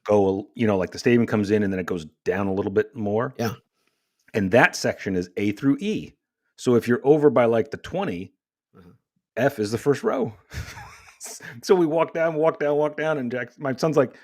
Speaker 2: go, like the stadium comes in and then it goes down a little bit more.
Speaker 1: Yeah.
Speaker 2: And that section is A through E. So if you're over by like the 20, F is the first row. So we walk down, and my son's like,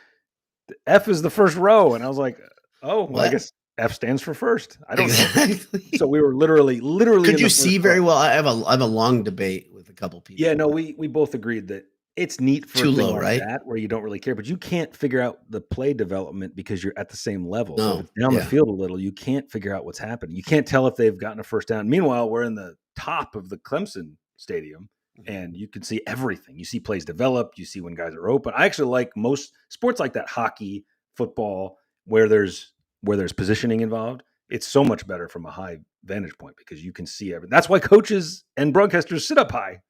Speaker 2: F is the first row. And I was like, oh, well, I guess F stands for first. I don't know. So we were literally. Could
Speaker 1: you see very well? I have a long debate with a couple people.
Speaker 2: Yeah, no, we both agreed that it's neat for
Speaker 1: too
Speaker 2: a thing
Speaker 1: low,
Speaker 2: like
Speaker 1: right?
Speaker 2: that, where you don't really care, but you can't figure out the play development because you're at the same level.
Speaker 1: No,
Speaker 2: so if it's down the field a little, you can't figure out what's happening. You can't tell if they've gotten a first down. Meanwhile, we're in the top of the Clemson stadium, and you can see everything. You see plays develop. You see when guys are open. I actually like most sports like that, hockey, football, where there's positioning involved. It's so much better from a high vantage point because you can see everything. That's why coaches and broadcasters sit up high,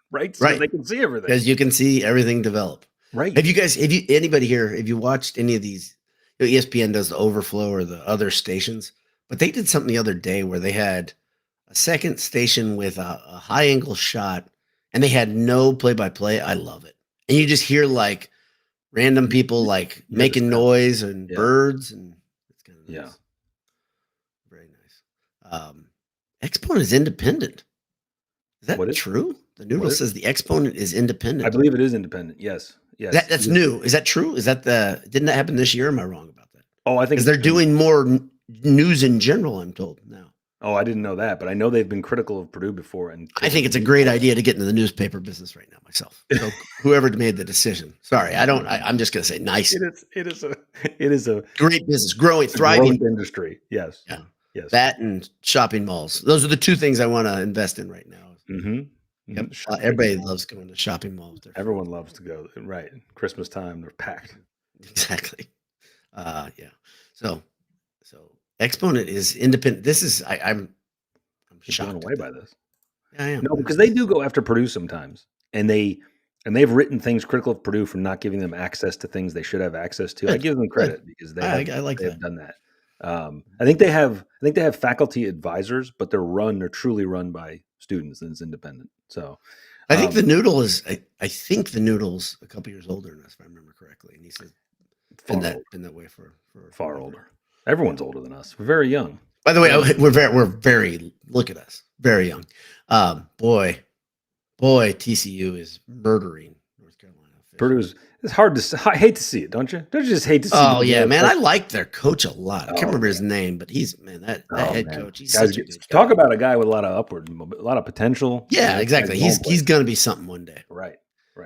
Speaker 2: right? So they can see everything.
Speaker 1: Because you can see everything develop.
Speaker 2: Right.
Speaker 1: Anybody here, have you watched any of these? ESPN does the overflow or the other stations, but they did something the other day where they had a second station with a high angle shot and they had no play-by-play. I love it. And you just hear like random people like making noise and birds, and it's kind of nice.
Speaker 2: Yeah.
Speaker 1: Very nice. Exponent is independent. Is that true? The Noodle says the Exponent is independent.
Speaker 2: I believe it is independent. Yes.
Speaker 1: That's new. Is that true? Didn't that happen this year? Am I wrong about that?
Speaker 2: Oh, I think
Speaker 1: because they're doing more news in general, I'm told now.
Speaker 2: Oh, I didn't know that, but I know they've been critical of Purdue before. And
Speaker 1: I think it's a great idea to get into the newspaper business right now myself. So whoever made the decision, sorry, I'm just going to say nice.
Speaker 2: It is a
Speaker 1: great business, growing, thriving
Speaker 2: industry. Yes.
Speaker 1: Yeah.
Speaker 2: Yes.
Speaker 1: That and shopping malls. Those are the two things I want to invest in right now.
Speaker 2: Mm-hmm.
Speaker 1: Yep. Everybody loves going to shopping malls.
Speaker 2: Everyone loves to go. Right. Christmas time, they're packed.
Speaker 1: Exactly. Yeah. So Exponent is independent. This is I'm shocked
Speaker 2: blown away by this.
Speaker 1: Yeah, I am.
Speaker 2: No, because they do go after Purdue sometimes, and they've written things critical of Purdue for not giving them access to things they should have access to.
Speaker 1: Good.
Speaker 2: I give them credit because they
Speaker 1: have
Speaker 2: done that. I think they have faculty advisors, but they're truly run by students, and it's independent. So
Speaker 1: I think the Noodle is. I think the Noodle's a couple years older than us, if I remember correctly, and he said been that way for
Speaker 2: far older. Everyone's older than us. We're very young.
Speaker 1: By the way, we're very look at us, very young. Boy, TCU is murdering North Carolina.
Speaker 2: Purdue's. It's hard to. I hate to see it, don't you? Don't you just hate to see?
Speaker 1: Oh yeah, man. I like their coach a lot. I can't remember his name, but he's that head coach. He's such a good guy.
Speaker 2: Talk about a guy with a lot of potential.
Speaker 1: Yeah, exactly. He's going to be something one day.
Speaker 2: Right.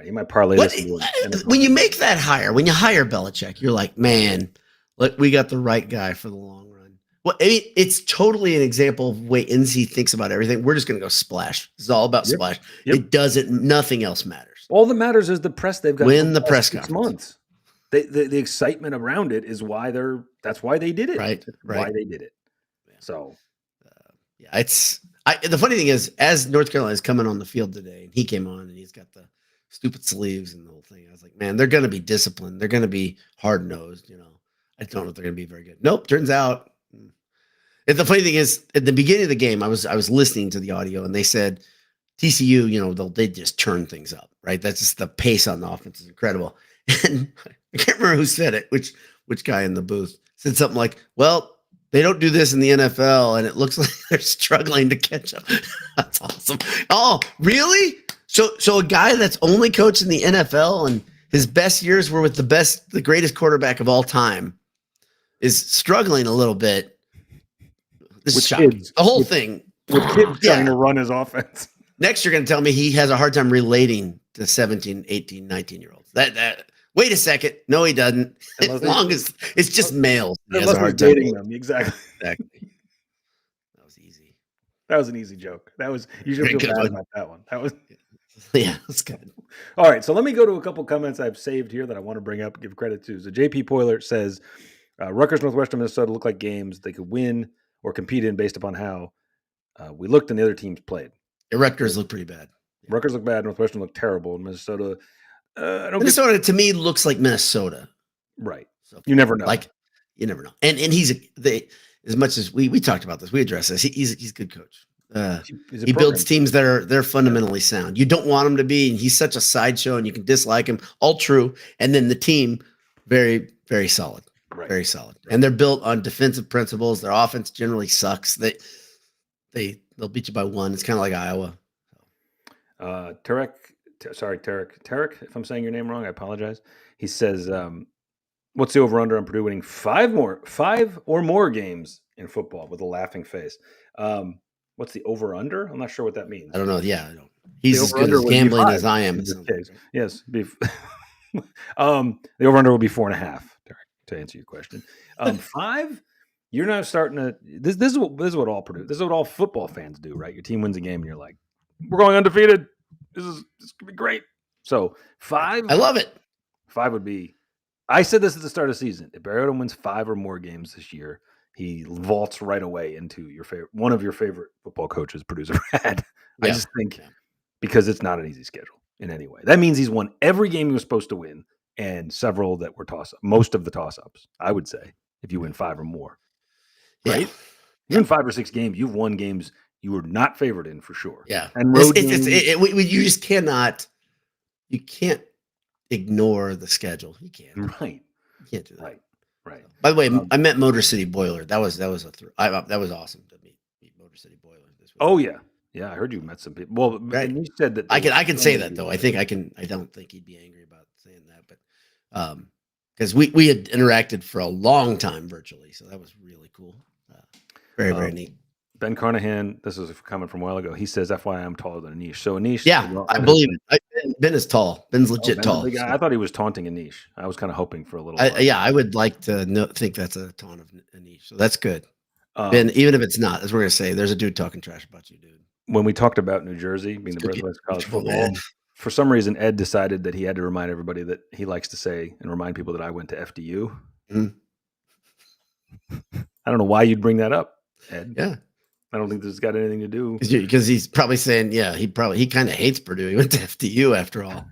Speaker 2: He might parlay this.
Speaker 1: When you make that hire, when you hire Belichick, you're like, man, look, we got the right guy for the long run. Well, I mean, it's totally an example of the way NC thinks about everything. We're just going to go splash. It's all about splash. Yep. It doesn't. Nothing else matters.
Speaker 2: All that matters is the press they've got.
Speaker 1: Win the press
Speaker 2: 6
Speaker 1: conference.
Speaker 2: Months. The excitement around it is why that's why they did it.
Speaker 1: Right.
Speaker 2: Why they did it. So,
Speaker 1: the funny thing is, as North Carolina is coming on the field today, and he came on and he's got the stupid sleeves and the whole thing. I was like, man, they're going to be disciplined. They're going to be hard nosed. I don't know if they're going to be very good. Nope. Turns out. And the funny thing is, at the beginning of the game, I was listening to the audio, and they said TCU, they just turn things up, right? That's just the pace on the offense is incredible. And I can't remember who said it, which guy in the booth said something like, well, they don't do this in the NFL, and it looks like they're struggling to catch up. That's awesome. Oh, really? So a guy that's only coached in the NFL and his best years were with the greatest quarterback of all time is struggling a little bit. This is shocking. The whole thing.
Speaker 2: With kids trying to run his offense.
Speaker 1: Next, you're going to tell me he has a hard time relating to 17, 18, 19-year-olds. Wait a second. No, he doesn't. As long as it's just males. He has a hard time
Speaker 2: dating them. Exactly.
Speaker 1: That was easy.
Speaker 2: That was an easy joke. You should feel bad about that one.
Speaker 1: Yeah, that's good.
Speaker 2: All right, so let me go to a couple comments I've saved here that I want to bring up and give credit to. So JP Poiler says, Rutgers, Northwestern, Minnesota look like games they could win or compete in based upon how we looked and the other teams played.
Speaker 1: Rutgers looked pretty bad.
Speaker 2: Rutgers looked bad. Northwestern looked terrible. And Minnesota,
Speaker 1: Minnesota to me looks like Minnesota.
Speaker 2: Right. So you never know.
Speaker 1: You never know. And he's as much as we talked about this, we addressed this. He's a good coach. He builds teams they're fundamentally sound. You don't want him to be, and he's such a sideshow, and you can dislike him. All true. And then the team, very, very solid. Right. Very solid. Right. And they're built on defensive principles. Their offense generally sucks. They'll beat you by one. It's kind of like Iowa.
Speaker 2: Tarek, if I'm saying your name wrong, I apologize. He says, what's the over-under on Purdue winning five or more games in football with a laughing face? What's the over-under? I'm not sure what that means.
Speaker 1: I don't know. Yeah, I don't. He's as good at gambling as I am. In this case.
Speaker 2: Yes. The over-under will be 4.5, to answer your question. 5, you're now starting to – this is what all Purdue – this is what all football fans do, right? Your team wins a game, and you're like, we're going undefeated. This going to be great. So 5 –
Speaker 1: I love it.
Speaker 2: 5 would be – I said this at the start of the season. If Barry Odom wins 5 or more games this year, he vaults right away into one of your favorite football coaches Purdue's ever had. Yeah. I just think because it's not an easy schedule in any way. That means he's won every game he was supposed to win and several that were toss-ups. Most of the toss-ups, I would say, if you win 5 or more. Right? Yeah. You win 5 or 6 games, you've won games you were not favored in for sure.
Speaker 1: Yeah.
Speaker 2: And
Speaker 1: you just cannot – you can't ignore the schedule. You can't.
Speaker 2: Right.
Speaker 1: You can't do that.
Speaker 2: Right.
Speaker 1: By the way, I met Motor City Boiler. That was that was awesome to meet Motor City Boiler this week.
Speaker 2: Oh yeah, I heard you met some people. Well,
Speaker 1: right.
Speaker 2: And you said that
Speaker 1: I can say that though. I think I can. I don't think he'd be angry about saying that, but because we had interacted for a long time virtually, so that was really cool. Very very neat.
Speaker 2: Ben Carnahan, this is a comment from a while ago. He says, "FYI, I'm taller than Anish." So Anish,
Speaker 1: I believe it. Ben is tall. Ben's legit tall.
Speaker 2: So. I thought he was taunting Anish. I was kind of hoping for a little.
Speaker 1: I would like to think that's a taunt of Anish. So that's good. Ben, even if it's not, as we're gonna say, there's a dude talking trash about you, dude.
Speaker 2: When we talked about New Jersey being the birthplace of college football, for some reason Ed decided that he had to remind everybody that he likes to say and remind people that I went to FDU. Mm-hmm. I don't know why you'd bring that up, Ed.
Speaker 1: Yeah.
Speaker 2: I don't think this has got anything to do
Speaker 1: because he's probably saying, he kind of hates Purdue. He went to FDU after all.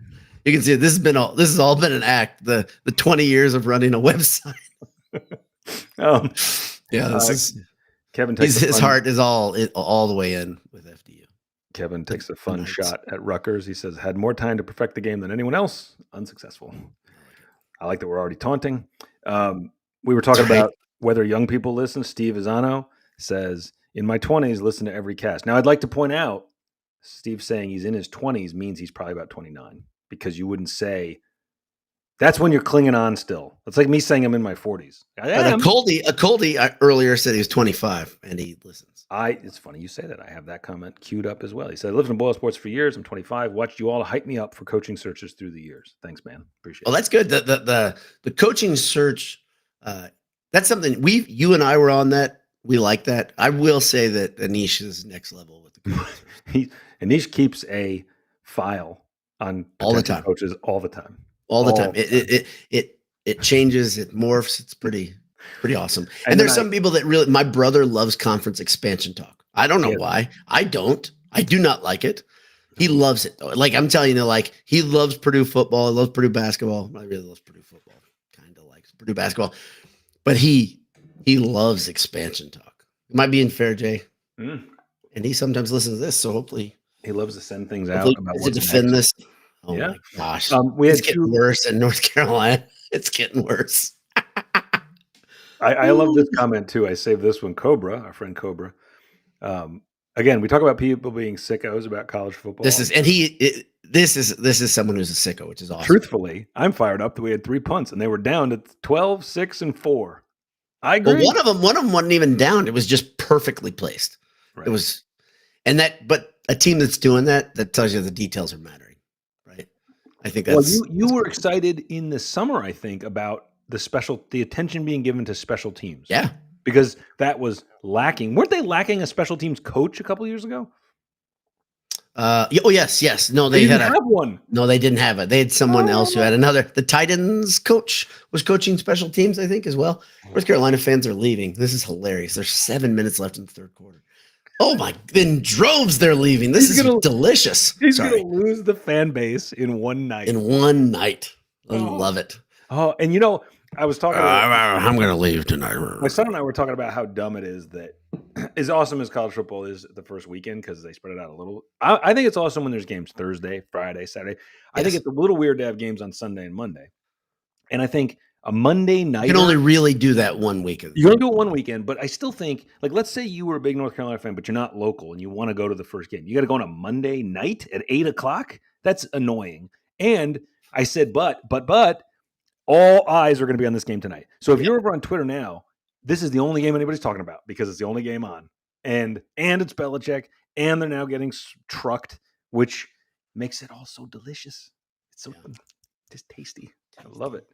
Speaker 1: You can see this has all been an act. The 20 years of running a website. This is
Speaker 2: Kevin.
Speaker 1: His heart is all the way in with FDU.
Speaker 2: Kevin takes a fun shot at Rutgers. He says had more time to perfect the game than anyone else. Unsuccessful. I like that we're already taunting. We were talking about whether young people listen. Steve Izano says. In my 20s, listen to every cast. Now, I'd like to point out, Steve saying he's in his 20s means he's probably about 29 because you wouldn't say that's when you're clinging on still. It's like me saying I'm in my 40s.
Speaker 1: But a Coldie earlier said he was 25 and he listens.
Speaker 2: It's funny you say that. I have that comment queued up as well. He said, I lived in Boyle Sports for years. I'm 25. Watched you all hype me up for coaching searches through the years. Thanks, man. Appreciate it.
Speaker 1: Well, that's good. The coaching search, that's something you and I were on that. We like that. I will say that Anish is next level with the coaches.
Speaker 2: Anish keeps a file on
Speaker 1: all the time.
Speaker 2: Coaches all the time.
Speaker 1: All the time. It changes. It morphs. It's pretty awesome. And there's some people that really. My brother loves conference expansion talk. I don't know why. I don't. I do not like it. He loves it though. Like I'm telling you, like he loves Purdue football. He loves Purdue basketball. I really loves Purdue football. Kind of likes Purdue basketball, but he loves expansion talk. Am I being fair, Jay?
Speaker 2: Mm.
Speaker 1: And he sometimes listens to this, so hopefully
Speaker 2: he loves to send things out about
Speaker 1: to defend
Speaker 2: next.
Speaker 1: this. Oh
Speaker 2: yeah.
Speaker 1: my gosh,
Speaker 2: it's
Speaker 1: getting worse in North Carolina. It's getting worse.
Speaker 2: I love this comment too. I saved this one. Cobra, our friend Cobra. Again, we talk about people being sickos about college football.
Speaker 1: This is someone who's a sicko, which is awesome.
Speaker 2: Truthfully, I'm fired up that we had 3 punts and they were down to 12, 6, and 4. I agree.
Speaker 1: Well, one of them wasn't even down. It was just perfectly placed. Right. It was, but a team that's doing that tells you the details are mattering, right? I think that's.
Speaker 2: Well, you were excited in the summer, I think, about the attention being given to special teams.
Speaker 1: Yeah.
Speaker 2: Because that was lacking. Weren't they lacking a special teams coach a couple years ago?
Speaker 1: Yes. No,
Speaker 2: they didn't have one.
Speaker 1: No, they didn't have it. They had someone else who had another. The Titans coach was coaching special teams, I think, as well. North Carolina fans are leaving. This is hilarious. There's 7 minutes left in the third quarter. Oh my! In droves, they're leaving. This is delicious.
Speaker 2: He's going to lose the fan base in one night.
Speaker 1: I love it.
Speaker 2: Oh, and I was talking about
Speaker 1: I'm going to leave tonight.
Speaker 2: My son and I were talking about how dumb it is that as awesome as college football is the first weekend because they spread it out a little. I think it's awesome when there's games Thursday, Friday, Saturday. I think it's a little weird to have games on Sunday and Monday. And I think a Monday night.
Speaker 1: You can only really do that one weekend.
Speaker 2: You can do it one weekend, but I still think, like, let's say you were a big North Carolina fan, but you're not local and you want to go to the first game. You got to go on a Monday night at 8:00. That's annoying. And I said, but all eyes are going to be on this game tonight. So if you're over on Twitter now, this is the only game anybody's talking about because it's the only game on. And it's Belichick, and they're now getting trucked, which makes it all so delicious. It's so just tasty. I love it.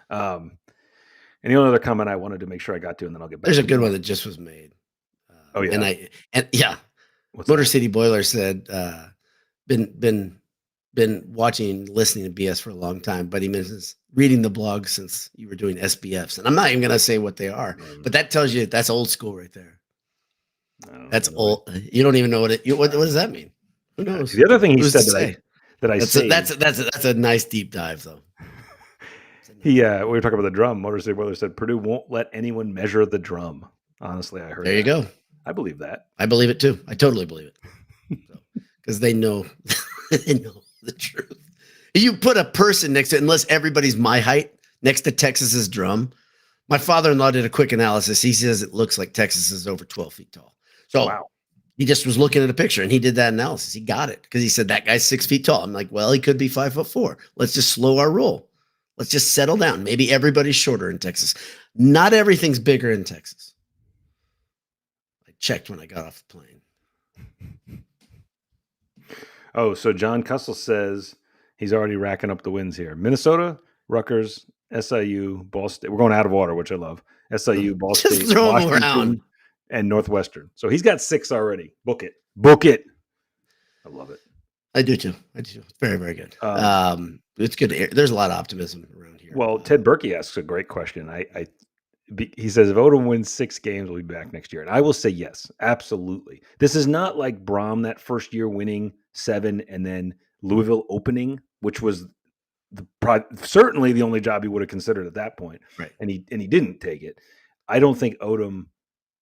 Speaker 2: And the only other comment I wanted to make sure I got to, and then I'll get back.
Speaker 1: There's a good one that just was made. Motor City Boiler said, been listening to BS for a long time, but he mentions reading the blog since you were doing SBFs. And I'm not even going to say what they are, but that tells you that's old school right there. That's old. You don't even know what does that mean? Who knows?
Speaker 2: The other thing he said
Speaker 1: that's a nice deep dive though.
Speaker 2: We were talking about the drum. Motor City Boiler said Purdue won't let anyone measure the drum. Honestly, I heard.
Speaker 1: There you go.
Speaker 2: I believe that.
Speaker 1: I believe it too. I totally believe it. Because they know the truth. You put a person next to it, unless everybody's my height, next to Texas's drum. My father-in-law did a quick analysis. He says it looks like Texas is over 12 feet tall. So he just was looking at a picture and he did that analysis. He got it because he said that guy's 6 feet tall. I'm like, well, he could be 5'4". Let's just slow our roll. Let's just settle down. Maybe everybody's shorter in Texas. Not everything's bigger in Texas. I checked when I got off the plane.
Speaker 2: Oh, so John Cussell says he's already racking up the wins here. Minnesota, Rutgers, SIU, Ball State. We're going out of order, which I love. SIU, Ball State,
Speaker 1: just throw them around,
Speaker 2: and Northwestern. So he's got 6 already. Book it. I love it.
Speaker 1: I do too. It's very, very good. It's good. There's a lot of optimism around here.
Speaker 2: Well, Ted Berkey asks a great question. He says, if Odom wins 6 games, we'll be back next year. And I will say yes, absolutely. This is not like Braum that first year winning 7 and then Louisville opening, which was certainly the only job he would have considered at that point.
Speaker 1: Right.
Speaker 2: And he didn't take it. I don't think Odom.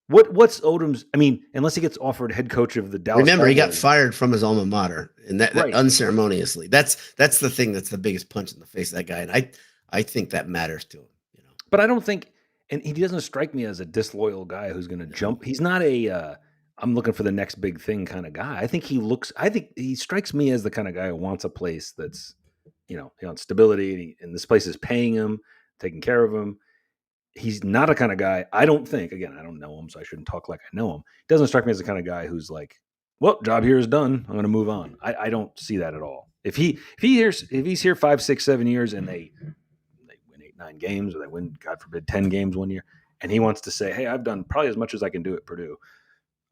Speaker 2: What's Odom's? I mean, unless he gets offered head coach of the Dallas.
Speaker 1: Remember, he got fired from his alma mater, and that unceremoniously. That's the thing. That's the biggest punch in the face of that guy, and I think that matters to him.
Speaker 2: But I don't think, and he doesn't strike me as a disloyal guy who's going to jump. He's not a I'm looking for the next big thing kind of guy. I think he strikes me as the kind of guy who wants a place that's, he wants stability, and this place is paying him, taking care of him. He's not a kind of guy, I don't think, again, I don't know him, so I shouldn't talk like I know him. He doesn't strike me as the kind of guy who's like, well, job here is done, I'm going to move on. I don't see that at all. If he's here 5, 6, 7 years and they win 8, 9 games, or they win, God forbid, 10 games one year, and he wants to say, hey, I've done probably as much as I can do at Purdue.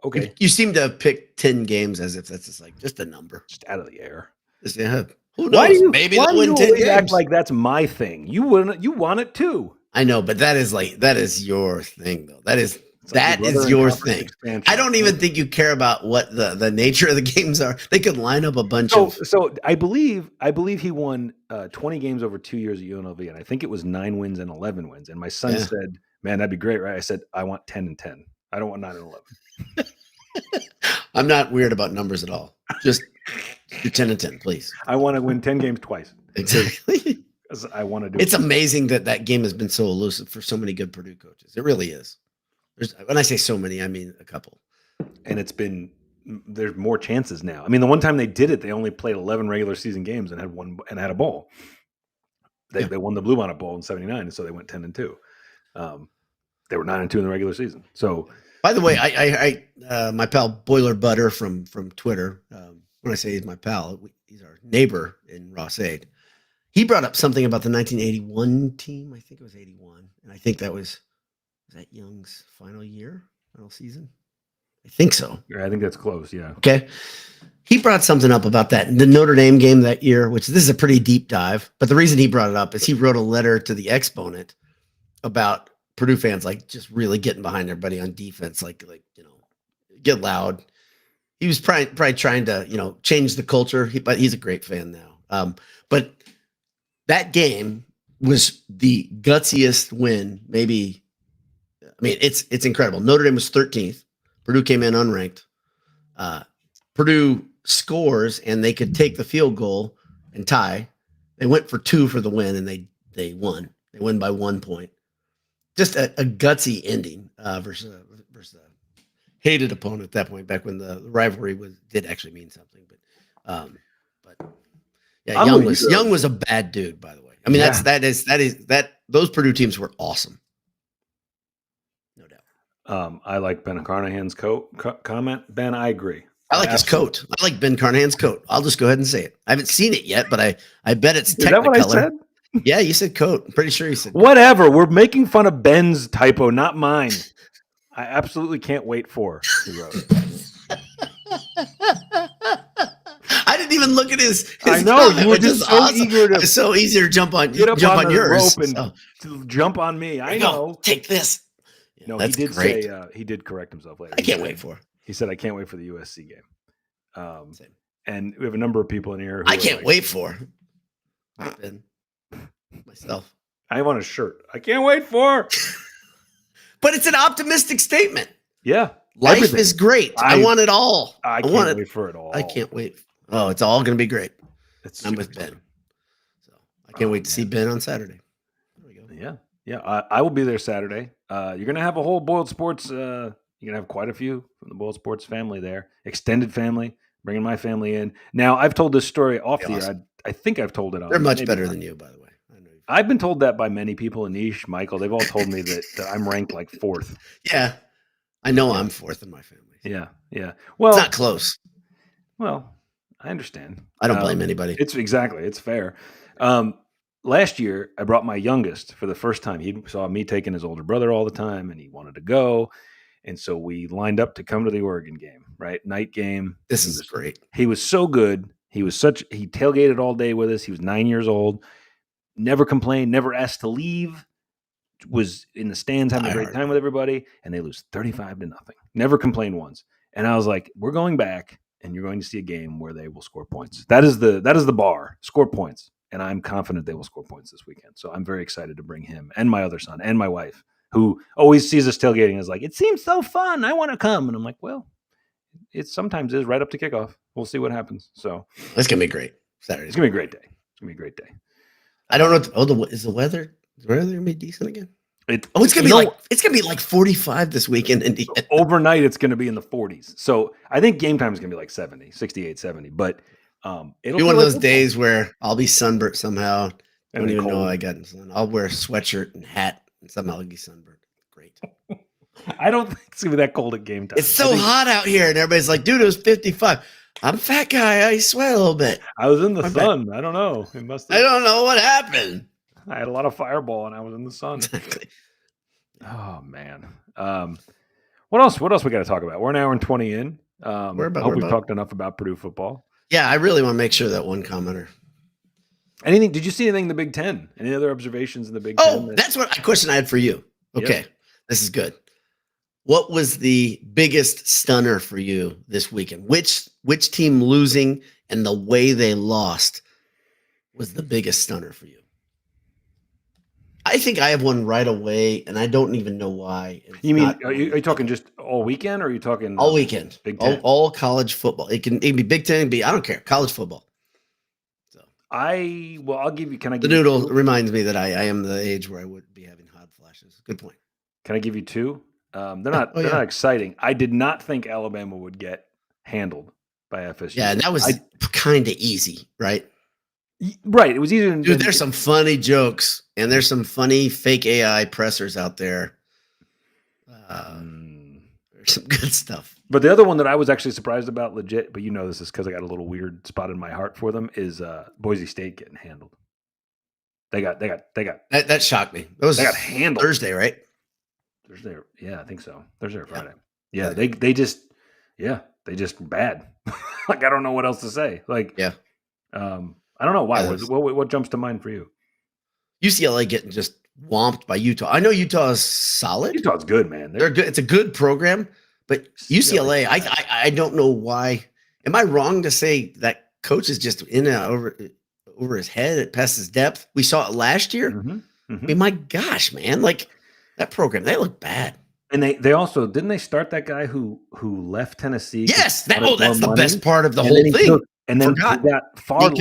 Speaker 2: Okay.
Speaker 1: You seem to have picked 10 games as if that's just a number.
Speaker 2: Just out of the air.
Speaker 1: Who knows? Maybe they'll win 10 games.
Speaker 2: Act like that's my thing. You want it too.
Speaker 1: I know, but that is your thing, though. That is That is your thing. I don't even think you care about what the nature of the games are. They could line up a bunch of.
Speaker 2: So I believe he won 20 games over 2 years at UNLV, and I think it was 9 wins and 11 wins. And my son said, "Man, that'd be great, right?" I said, "I want 10 and 10. I don't want 9 and 11."
Speaker 1: I'm not weird about numbers at all. Just do 10 and 10, please.
Speaker 2: I want to win 10 games twice.
Speaker 1: Exactly.
Speaker 2: I want to do.
Speaker 1: It's amazing that game has been so elusive for so many good Purdue coaches. It really is. When I say so many, I mean a couple.
Speaker 2: And there's more chances now. I mean, the one time they did it, they only played 11 regular season games and had a bowl. They won the Blue Bonnet Bowl in '79, and so they went 10 and 2. They were 9 and 2 in the regular season. So,
Speaker 1: by the way, I my pal Boiler Butter from Twitter. When I say he's my pal, he's our neighbor in Ross-Ade. He brought up something about the 1981 team. I think it was 81, and I think that was that Young's final season. I think so.
Speaker 2: Yeah, I think that's close. Yeah.
Speaker 1: Okay. He brought something up about the Notre Dame game that year, which this is a pretty deep dive. But the reason he brought it up is he wrote a letter to the exponent about Purdue fans like just really getting behind everybody on defense, like get loud. He was probably trying to change the culture, but he's a great fan now. But that game was the gutsiest win, maybe. I mean, it's incredible. Notre Dame was 13th. Purdue came in unranked. Purdue scores, and they could take the field goal and tie. They went for 2 for the win, and they won. They won by 1 point. Just a gutsy ending versus a hated opponent at that point. Back when the rivalry did actually mean something, but yeah, Young was a bad dude, by the way. I mean, those Purdue teams were awesome. No doubt.
Speaker 2: I like Ben Carnahan's comment. Ben, I agree.
Speaker 1: I like his coat. I like Ben Carnahan's coat. I'll just go ahead and say it. I haven't seen it yet, but I bet it's Technicolor. Is that what I said? Yeah, you said coat. I'm pretty sure you said coat.
Speaker 2: Whatever. We're making fun of Ben's typo, not mine. I absolutely can't wait for, he wrote.
Speaker 1: I didn't even look at his
Speaker 2: I know. You were just so awesome. Eager to.
Speaker 1: It's so easier to jump on yours.
Speaker 2: Rope and to jump on me. I know.
Speaker 1: Take this.
Speaker 2: No, he did great. Say he did correct himself later.
Speaker 1: I can't wait for.
Speaker 2: He said, "I can't wait for the USC game." And we have a number of people in here.
Speaker 1: I can't wait for. Myself.
Speaker 2: I want a shirt. I can't wait for.
Speaker 1: But it's an optimistic statement.
Speaker 2: Yeah.
Speaker 1: Life is great. I want it all.
Speaker 2: I can't wait for it all.
Speaker 1: I can't wait. Oh, it's all going to be great. I'm with Ben. So I can't wait to see Ben on Saturday. There we go.
Speaker 2: Yeah. Yeah. I will be there Saturday. You're going to have a whole Boiled Sports. You're going to have quite a few from the Boiled Sports family there. Extended family. Bringing my family in. Now, I've told this story off the air. I think I've told it on.
Speaker 1: They're much better than you, by the way.
Speaker 2: I've been told that by many people. Anish, Michael, they've all told me that I'm ranked like 4th.
Speaker 1: Yeah. I know I'm 4th in my family.
Speaker 2: Yeah. Yeah. Well,
Speaker 1: it's not close.
Speaker 2: Well, I understand.
Speaker 1: I don't blame anybody.
Speaker 2: It's fair. Last year, I brought my youngest for the first time. He saw me taking his older brother all the time, and he wanted to go. And so we lined up to come to the Oregon game, right? Night game.
Speaker 1: This is great.
Speaker 2: He was so good. He tailgated all day with us. He was 9 years old. Never complained, never asked to leave, was in the stands having a great time with everybody, and they lose 35-0. Never complained once. And I was like, we're going back, and you're going to see a game where they will score points. That is the bar, score points. And I'm confident they will score points this weekend. So I'm very excited to bring him and my other son and my wife, who always sees us tailgating, is like, it seems so fun. I want to come. And I'm like, well, it sometimes is right up to kickoff. We'll see what happens. So
Speaker 1: it's going to be great. Saturday.
Speaker 2: It's going to be a great day. It's going to be a great day.
Speaker 1: I don't know. Is the weather going to be decent again? It's going to be like 45 this weekend.
Speaker 2: Overnight, it's going to be in the 40s. So I think game time is going to be like 68, 70. But
Speaker 1: it'll be one of those days where I'll be sunburnt somehow. I don't even know I got sun. I'll wear a sweatshirt and hat, and somehow I'll be sunburnt. Great.
Speaker 2: I don't think it's going to be that cold at game time.
Speaker 1: It's so hot out here, and everybody's like, dude, it was 55. I'm a fat guy. I sweat a little bit.
Speaker 2: I was in the sun. I don't know.
Speaker 1: I don't know what happened.
Speaker 2: I had a lot of fireball, and I was in the sun.
Speaker 1: Exactly.
Speaker 2: Oh, man. What else we got to talk about? We're an hour and 20 in. I hope we've talked enough about Purdue football.
Speaker 1: Yeah, I really want to make sure that one commenter.
Speaker 2: Anything? Did you see anything in the Big Ten? Any other observations in the Big Ten?
Speaker 1: Oh, that's what a question I had for you. Okay, This is good. What was the biggest stunner for you this weekend? Which team losing and the way they lost was the biggest stunner for you? I think I have one right away, and I don't even know why.
Speaker 2: You mean are you talking just all weekend, or are you talking
Speaker 1: all weekend?
Speaker 2: Big Ten?
Speaker 1: All college football. It can be Big Ten, be I don't care. College football. So
Speaker 2: I'll give you. Can I
Speaker 1: the
Speaker 2: give
Speaker 1: noodle
Speaker 2: you two?
Speaker 1: reminds me that I am the age where I would be having hot flashes. Good point.
Speaker 2: Can I give you two? They're not
Speaker 1: Oh,
Speaker 2: they're
Speaker 1: yeah.
Speaker 2: not exciting. I did not think Alabama would get handled by FSU.
Speaker 1: Yeah, and that was kind of easy, right?
Speaker 2: Right. It was easier than
Speaker 1: Dude, there's some funny jokes, and there's some funny fake AI pressers out there. There's some good stuff.
Speaker 2: But the other one that I was actually surprised about, legit, but you know this is because I got a little weird spot in my heart for them, is Boise State getting handled. They got
Speaker 1: That shocked me. They
Speaker 2: got handled
Speaker 1: Thursday, right?
Speaker 2: Thursday, yeah, I think so. Thursday or Friday. Yeah, they just bad. Like I don't know what else to say. Like
Speaker 1: yeah,
Speaker 2: I don't know why. What jumps to mind for you?
Speaker 1: UCLA getting just whomped by Utah. I know Utah is solid.
Speaker 2: Utah's good, man.
Speaker 1: They're good. It's a good program, but UCLA, I don't know why. Am I wrong to say that coach is just in and over his head past his depth? We saw it last year.
Speaker 2: Mm-hmm. Mm-hmm.
Speaker 1: I mean, my gosh, man! Like that program, they look bad.
Speaker 2: And they also didn't they start that guy who left Tennessee?
Speaker 1: Yes, that's the best part of the whole thing.
Speaker 2: And then he got far left.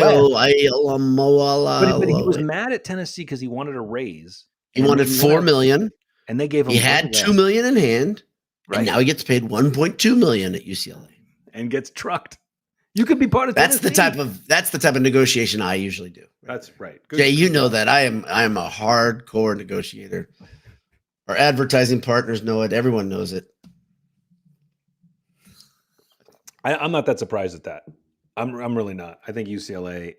Speaker 2: But
Speaker 1: he
Speaker 2: was mad at Tennessee because he wanted a raise.
Speaker 1: He wanted $4 million,
Speaker 2: and they gave him.
Speaker 1: He had $2 million in hand, right? And now he gets paid $1.2 million at UCLA
Speaker 2: and gets trucked. You could be part of
Speaker 1: that's
Speaker 2: Tennessee.
Speaker 1: That's the type of negotiation I usually do.
Speaker 2: That's right.
Speaker 1: Good. Jay, you know that I am a hardcore negotiator. Our advertising partners know it. Everyone knows it.
Speaker 2: I'm not that surprised at that. I'm really not. I think UCLA.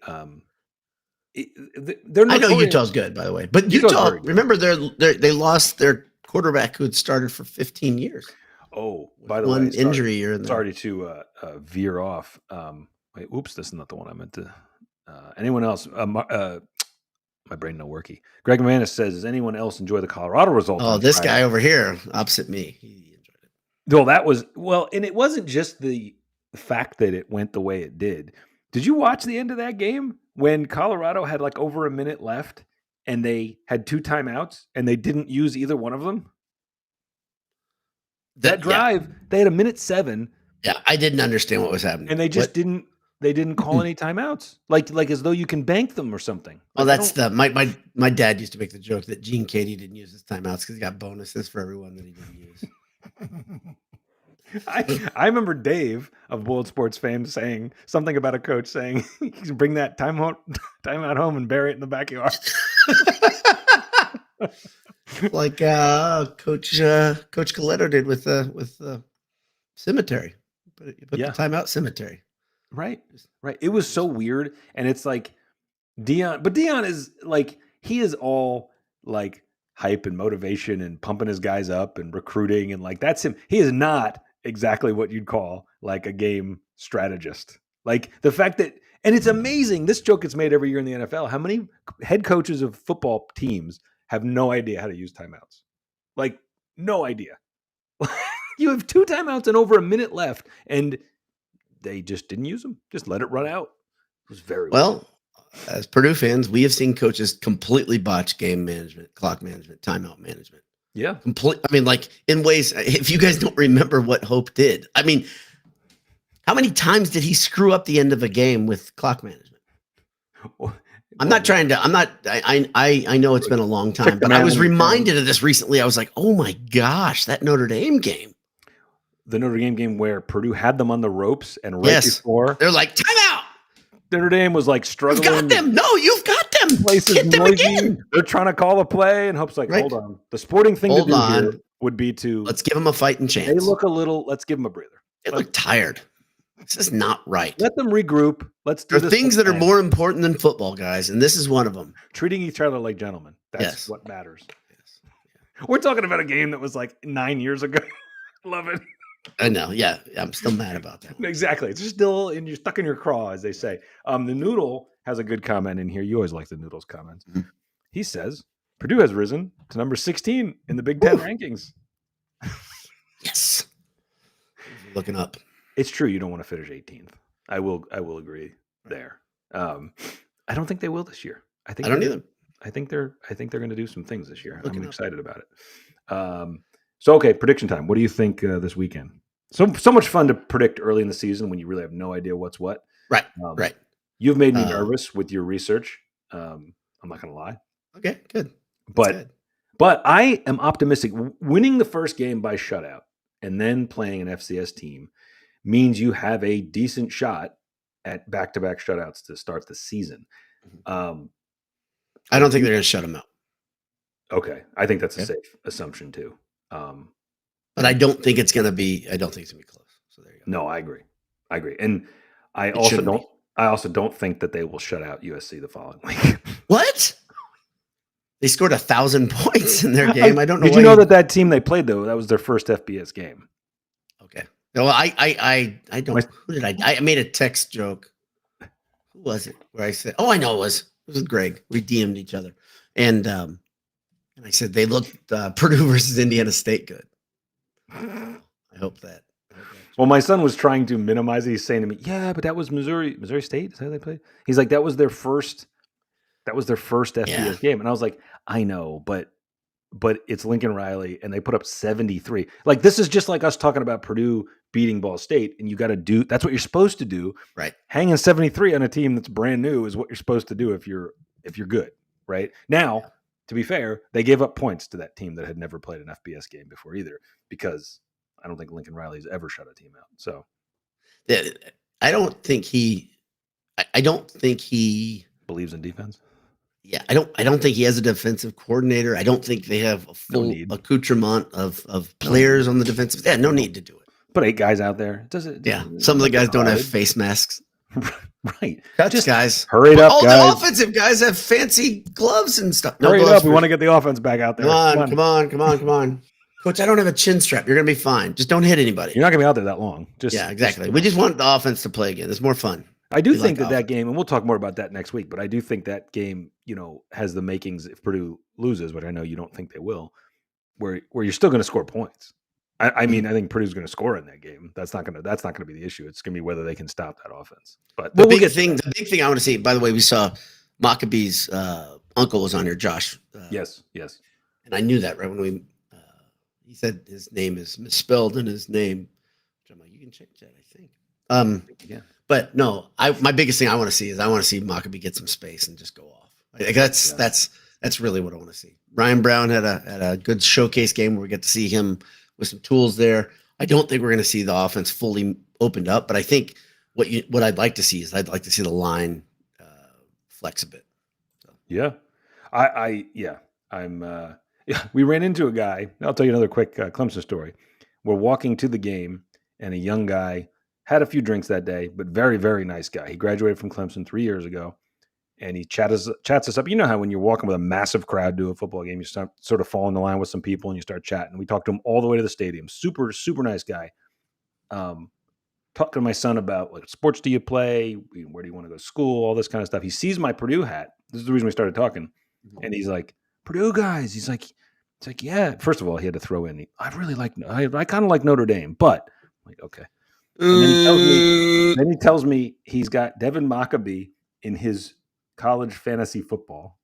Speaker 2: They're not.
Speaker 1: I know Utah's good, by the way, but Utah. Remember, they lost their quarterback who had started for 15 years.
Speaker 2: Oh, by the
Speaker 1: way,
Speaker 2: one
Speaker 1: injury year.
Speaker 2: Sorry to veer off. Wait, oops, this is not the one I meant to. Anyone else? My brain no worky. Greg Manis says, "Does anyone else enjoy the Colorado result?"
Speaker 1: Oh, this guy over here, opposite me, he enjoyed it.
Speaker 2: Well, that was and it wasn't just the fact that it went the way it did. Did you watch the end of that game when Colorado had like over a minute left and they had 2 timeouts and they didn't use either one of them? That drive, they had a minute 7.
Speaker 1: Yeah, I didn't understand what was happening,
Speaker 2: and they just didn't. They didn't call any timeouts, like as though you can bank them or something.
Speaker 1: Well, that's my dad used to make the joke that Gene Katie didn't use his timeouts because he got bonuses for everyone that he didn't use.
Speaker 2: I remember Dave of World Sports fame saying something about a coach saying he can bring that timeout home and bury it in the backyard.
Speaker 1: Like Coach Coletto did with cemetery. Put the timeout cemetery.
Speaker 2: Right. It was so weird. And it's like Deion, but Deion is like, he is all like hype and motivation and pumping his guys up and recruiting. And like, that's him. He is not exactly what you'd call like a game strategist. Like the fact that, and it's amazing. This joke gets made every year in the NFL. How many head coaches of football teams have no idea how to use timeouts? Like no idea. You have 2 timeouts and over a minute left. And they just didn't use them. Just let it run out. It was very
Speaker 1: well. As Purdue fans, we have seen coaches completely botch game management, clock management, timeout management.
Speaker 2: Yeah,
Speaker 1: I mean, like in ways. If you guys don't remember what Hope did, I mean, how many times did he screw up the end of a game with clock management? I'm not trying to. I'm not. I know it's been a long time, but I was reminded of this recently. I was like, oh my gosh, that Notre Dame game.
Speaker 2: The Notre Dame game where Purdue had them on the ropes and before
Speaker 1: they're like timeout.
Speaker 2: Notre Dame was like struggling.
Speaker 1: You've got them. No, you've got them.
Speaker 2: Places
Speaker 1: hit them
Speaker 2: noisy.
Speaker 1: Again.
Speaker 2: They're trying to call a play, and Hope's like, hold on. The sporting thing to do here would be to
Speaker 1: let's give them a fighting chance.
Speaker 2: They look a little. Let's give them a breather.
Speaker 1: They look tired. This is not right.
Speaker 2: Let them regroup. Let's do.
Speaker 1: There are things that are more important than football, guys, and this is one of them.
Speaker 2: Treating each other like gentlemen. That's what matters. Yes. Yeah. We're talking about a game that was like 9 years ago. Love it.
Speaker 1: I know. Yeah. I'm still mad about that.
Speaker 2: Exactly. It's just still you're stuck in your craw, as they say. The Noodle has a good comment in here. You always like the Noodle's comments. Mm-hmm. He says, Purdue has risen to number 16 in the Big Ten rankings.
Speaker 1: Yes. Looking up.
Speaker 2: It's true. You don't want to finish 18th. I will agree there. I don't think they will this year. I don't
Speaker 1: either.
Speaker 2: I think they're going to do some things this year. I'm excited about it. So okay, prediction time. What do you think this weekend? So much fun to predict early in the season when you really have no idea what's what.
Speaker 1: Right. Right.
Speaker 2: You've made me nervous with your research. I'm not going to lie.
Speaker 1: Okay, good.
Speaker 2: But I am optimistic. Winning the first game by shutout and then playing an FCS team means you have a decent shot at back-to-back shutouts to start the season.
Speaker 1: I don't think they're going to shut them out.
Speaker 2: Okay, I think that's a safe assumption too.
Speaker 1: But I don't think it's going to be. I don't think it's going to be close. So there you go.
Speaker 2: No, I agree, and I also don't think that they will shut out USC the following week.
Speaker 1: What? They scored 1,000 points in their game. I don't know.
Speaker 2: Did you know that team they played though? That was their first FBS game.
Speaker 1: Okay. No, I don't. Who did I made a text joke. Who was it? Where I said, "Oh, I know it was Greg." We DM'd each other, and I said they looked Purdue versus Indiana State good. I hope that.
Speaker 2: Well, my son was trying to minimize it. He's saying to me, "Yeah, but that was Missouri State. Is that how they played?" He's like, "That was their first FBS game," and I was like, "I know, but it's Lincoln Riley, and they put up 73. Like this is just like us talking about Purdue beating Ball State, and you got to do that's what you're supposed to do,
Speaker 1: right?
Speaker 2: Hanging 73 on a team that's brand new is what you're supposed to do if you're good, right? Now, to be fair, they gave up points to that team that had never played an FBS game before either, because I don't think Lincoln Riley's ever shut a team out. So,
Speaker 1: I don't think he
Speaker 2: believes in defense.
Speaker 1: Yeah, I don't think he has a defensive coordinator. I don't think they have a full accoutrement of players on the defensive. Yeah, no need to do it.
Speaker 2: Put 8 guys out there.
Speaker 1: Some of the guys don't have face masks.
Speaker 2: Right.
Speaker 1: Just guys.
Speaker 2: Hurry up,
Speaker 1: all
Speaker 2: guys.
Speaker 1: The offensive guys have fancy gloves and stuff.
Speaker 2: Hurry up. We want to get the offense back out there.
Speaker 1: Come on. Coach, I don't have a chin strap. You're going to be fine. Just don't hit anybody.
Speaker 2: You're not going to be out there that long.
Speaker 1: Exactly. We just want the offense to play again. It's more fun.
Speaker 2: I do think that game, and we'll talk more about that next week, but I do think that game, has the makings if Purdue loses, but I know you don't think they will, where you're still going to score points. I mean, I think Purdue's going to score in that game. That's not going to be the issue. It's going to be whether they can stop that offense. But
Speaker 1: the big thing I want to see. By the way, we saw Maccabee's uncle was on here, Josh.
Speaker 2: Yes,
Speaker 1: and I knew that right when he said his name is misspelled in his name. I'm like, you can change that, I think.
Speaker 2: Yeah.
Speaker 1: But no, my biggest thing I want to see is Maccabee get some space and just go off. Like that's really what I want to see. Ryan Brown had a good showcase game where we get to see him with some tools there. I don't think we're going to see the offense fully opened up, but I think what I'd like to see is I'd like to see the line flex a bit. So.
Speaker 2: Yeah, we ran into a guy. I'll tell you another quick Clemson story. We're walking to the game, and a young guy had a few drinks that day, but very, very nice guy. He graduated from Clemson 3 years ago, and he chats us up. You know how when you're walking with a massive crowd to a football game, you start sort of fall in the line with some people, and you start chatting. We talked to him all the way to the stadium. Super, super nice guy. Talked to my son about what sports do you play? Where do you want to go to school? All this kind of stuff. He sees my Purdue hat. This is the reason we started talking. And he's like, Purdue guys. It's like, yeah. First of all, he had to throw in, I kind of like Notre Dame, but I'm like, okay. And then he tells me he's got Devin Maccabee in his college fantasy football.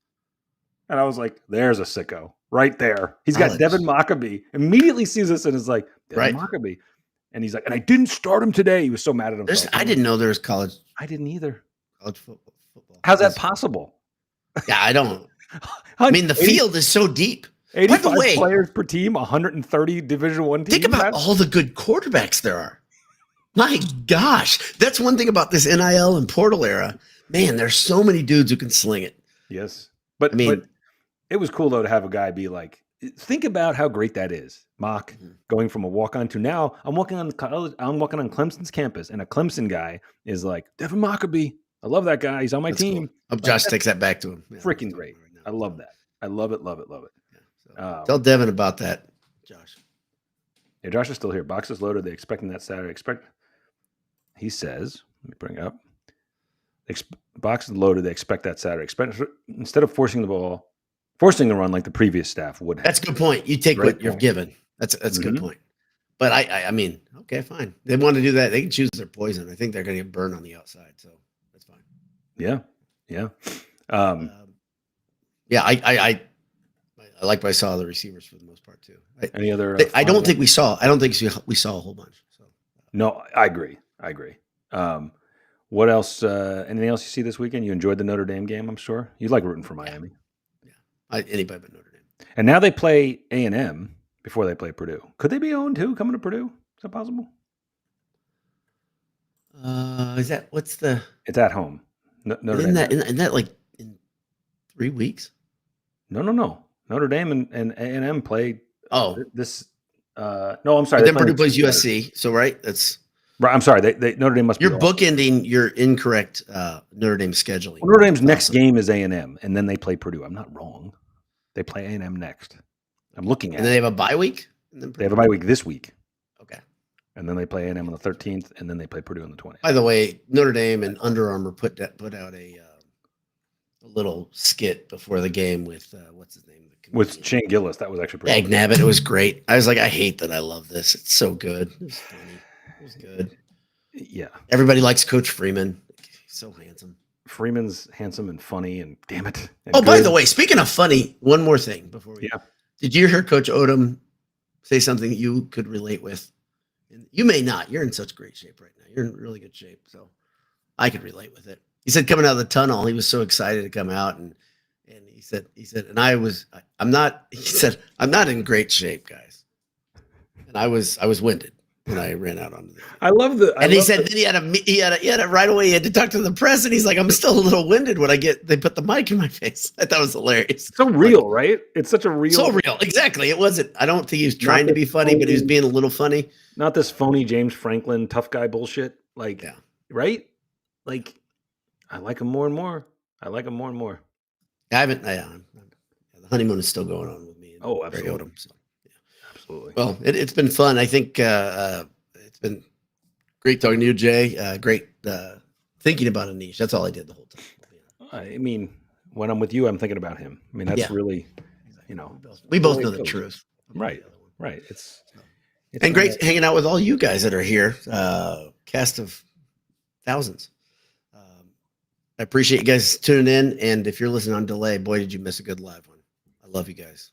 Speaker 2: And I was like, there's a sicko right there. He's got Devin Maccabee. Immediately sees us and is like, Devin Maccabee. And he's like, and I didn't start him today. He was so mad at himself.
Speaker 1: I didn't know there was college.
Speaker 2: I didn't either.
Speaker 1: College football.
Speaker 2: How's that possible?
Speaker 1: Yeah, I don't. I mean, the field is so deep.
Speaker 2: 85 players per team, 130 Division I teams.
Speaker 1: Think about all the good quarterbacks there are. My gosh, that's one thing about this NIL and portal era. Man, there's so many dudes who can sling it.
Speaker 2: Yes, but it was cool though to have a guy be like, think about how great that is. Mock going from a walk-on to now I'm walking on college. I'm walking on Clemson's campus, and a Clemson guy is like Devin Maccabee. I love that guy. He's on my team.
Speaker 1: Cool. Josh takes that back to him.
Speaker 2: Yeah, freaking great. Right, I love that. I love it. Love it. Love it.
Speaker 1: Yeah, so tell Devin about that, Josh.
Speaker 2: Yeah, Josh is still here. Boxes loaded. They expecting that Saturday. He says, let me bring it up. Boxes loaded. They expect that Saturday. Instead of forcing the run like the previous staff would have.
Speaker 1: That's a good point. You take what you're given. That's a good point. But I mean, okay, fine. They want to do that. They can choose their poison. I think they're going to get burned on the outside, so that's fine.
Speaker 2: Yeah.
Speaker 1: Yeah. I like what I saw the receivers for the most part too.
Speaker 2: Any other?
Speaker 1: I don't think we saw. I don't think we saw a whole bunch. So
Speaker 2: no, I agree. What else? Anything else you see this weekend? You enjoyed the Notre Dame game, I'm sure. You like rooting for Miami.
Speaker 1: Yeah. Anybody but Notre Dame.
Speaker 2: And now they play A&M before they play Purdue. Could they be 0-2 coming to Purdue? Is that possible?
Speaker 1: Is that what's the?
Speaker 2: It's at home.
Speaker 1: Isn't that like in 3 weeks?
Speaker 2: No. Notre Dame and A&M play. This. No, I'm sorry.
Speaker 1: But then Purdue plays USC. So right, that's.
Speaker 2: Right, I'm sorry. They Notre Dame must.
Speaker 1: You're bookending your incorrect Notre Dame scheduling.
Speaker 2: Well, Notre Dame's next game is A&M, and then they play Purdue. I'm not wrong. They play A&M next. I'm looking at.
Speaker 1: And then they have a bye week.
Speaker 2: They have a bye week this week.
Speaker 1: Okay.
Speaker 2: And then they play A&M on the 13th, and then they play Purdue on the 20th.
Speaker 1: By the way, Notre Dame and Under Armour put out a little skit before the game with what's his name?
Speaker 2: With Shane Gillis. That was actually pretty
Speaker 1: Dag Nabbit. It was great. I was like, I hate that I love this. It's so good. It was funny. It was good.
Speaker 2: Yeah.
Speaker 1: Everybody likes Coach Freeman. He's so handsome.
Speaker 2: Freeman's handsome and funny, and damn it.
Speaker 1: By the way, speaking of funny, one more thing before we.
Speaker 2: Yeah.
Speaker 1: Did you hear Coach Odom say something that you could relate with? You may not. You're in such great shape right now. You're in really good shape. So I could relate with it. He said coming out of the tunnel, he was so excited to come out. And he said, I'm not in great shape, guys. And I was winded when I ran out onto the field.
Speaker 2: I love the.
Speaker 1: He said then he had a right away. He had to talk to the press, and he's like, I'm still a little winded when they put the mic in my face. I thought it was hilarious.
Speaker 2: So real, right? It's such a real.
Speaker 1: So real, exactly. It wasn't. I don't think he was trying to be funny, but he was being a little funny.
Speaker 2: Not this phony James Franklin tough guy bullshit. Like, yeah. Right? Like, I like him more and more. I
Speaker 1: haven't. The honeymoon is still going on with me.
Speaker 2: Oh, absolutely.
Speaker 1: Odom, so.
Speaker 2: Absolutely.
Speaker 1: Well, it's been fun. I think it's been great talking to you, Jay. Great thinking about Anish. That's all I did the whole time.
Speaker 2: I mean, when I'm with you, I'm thinking about him. I mean, that's really,
Speaker 1: we both know the truth.
Speaker 2: Right. It's
Speaker 1: and great hanging out with all you guys that are here. Cast of thousands. I appreciate you guys tuning in. And if you're listening on delay, boy, did you miss a good live one. I love you guys.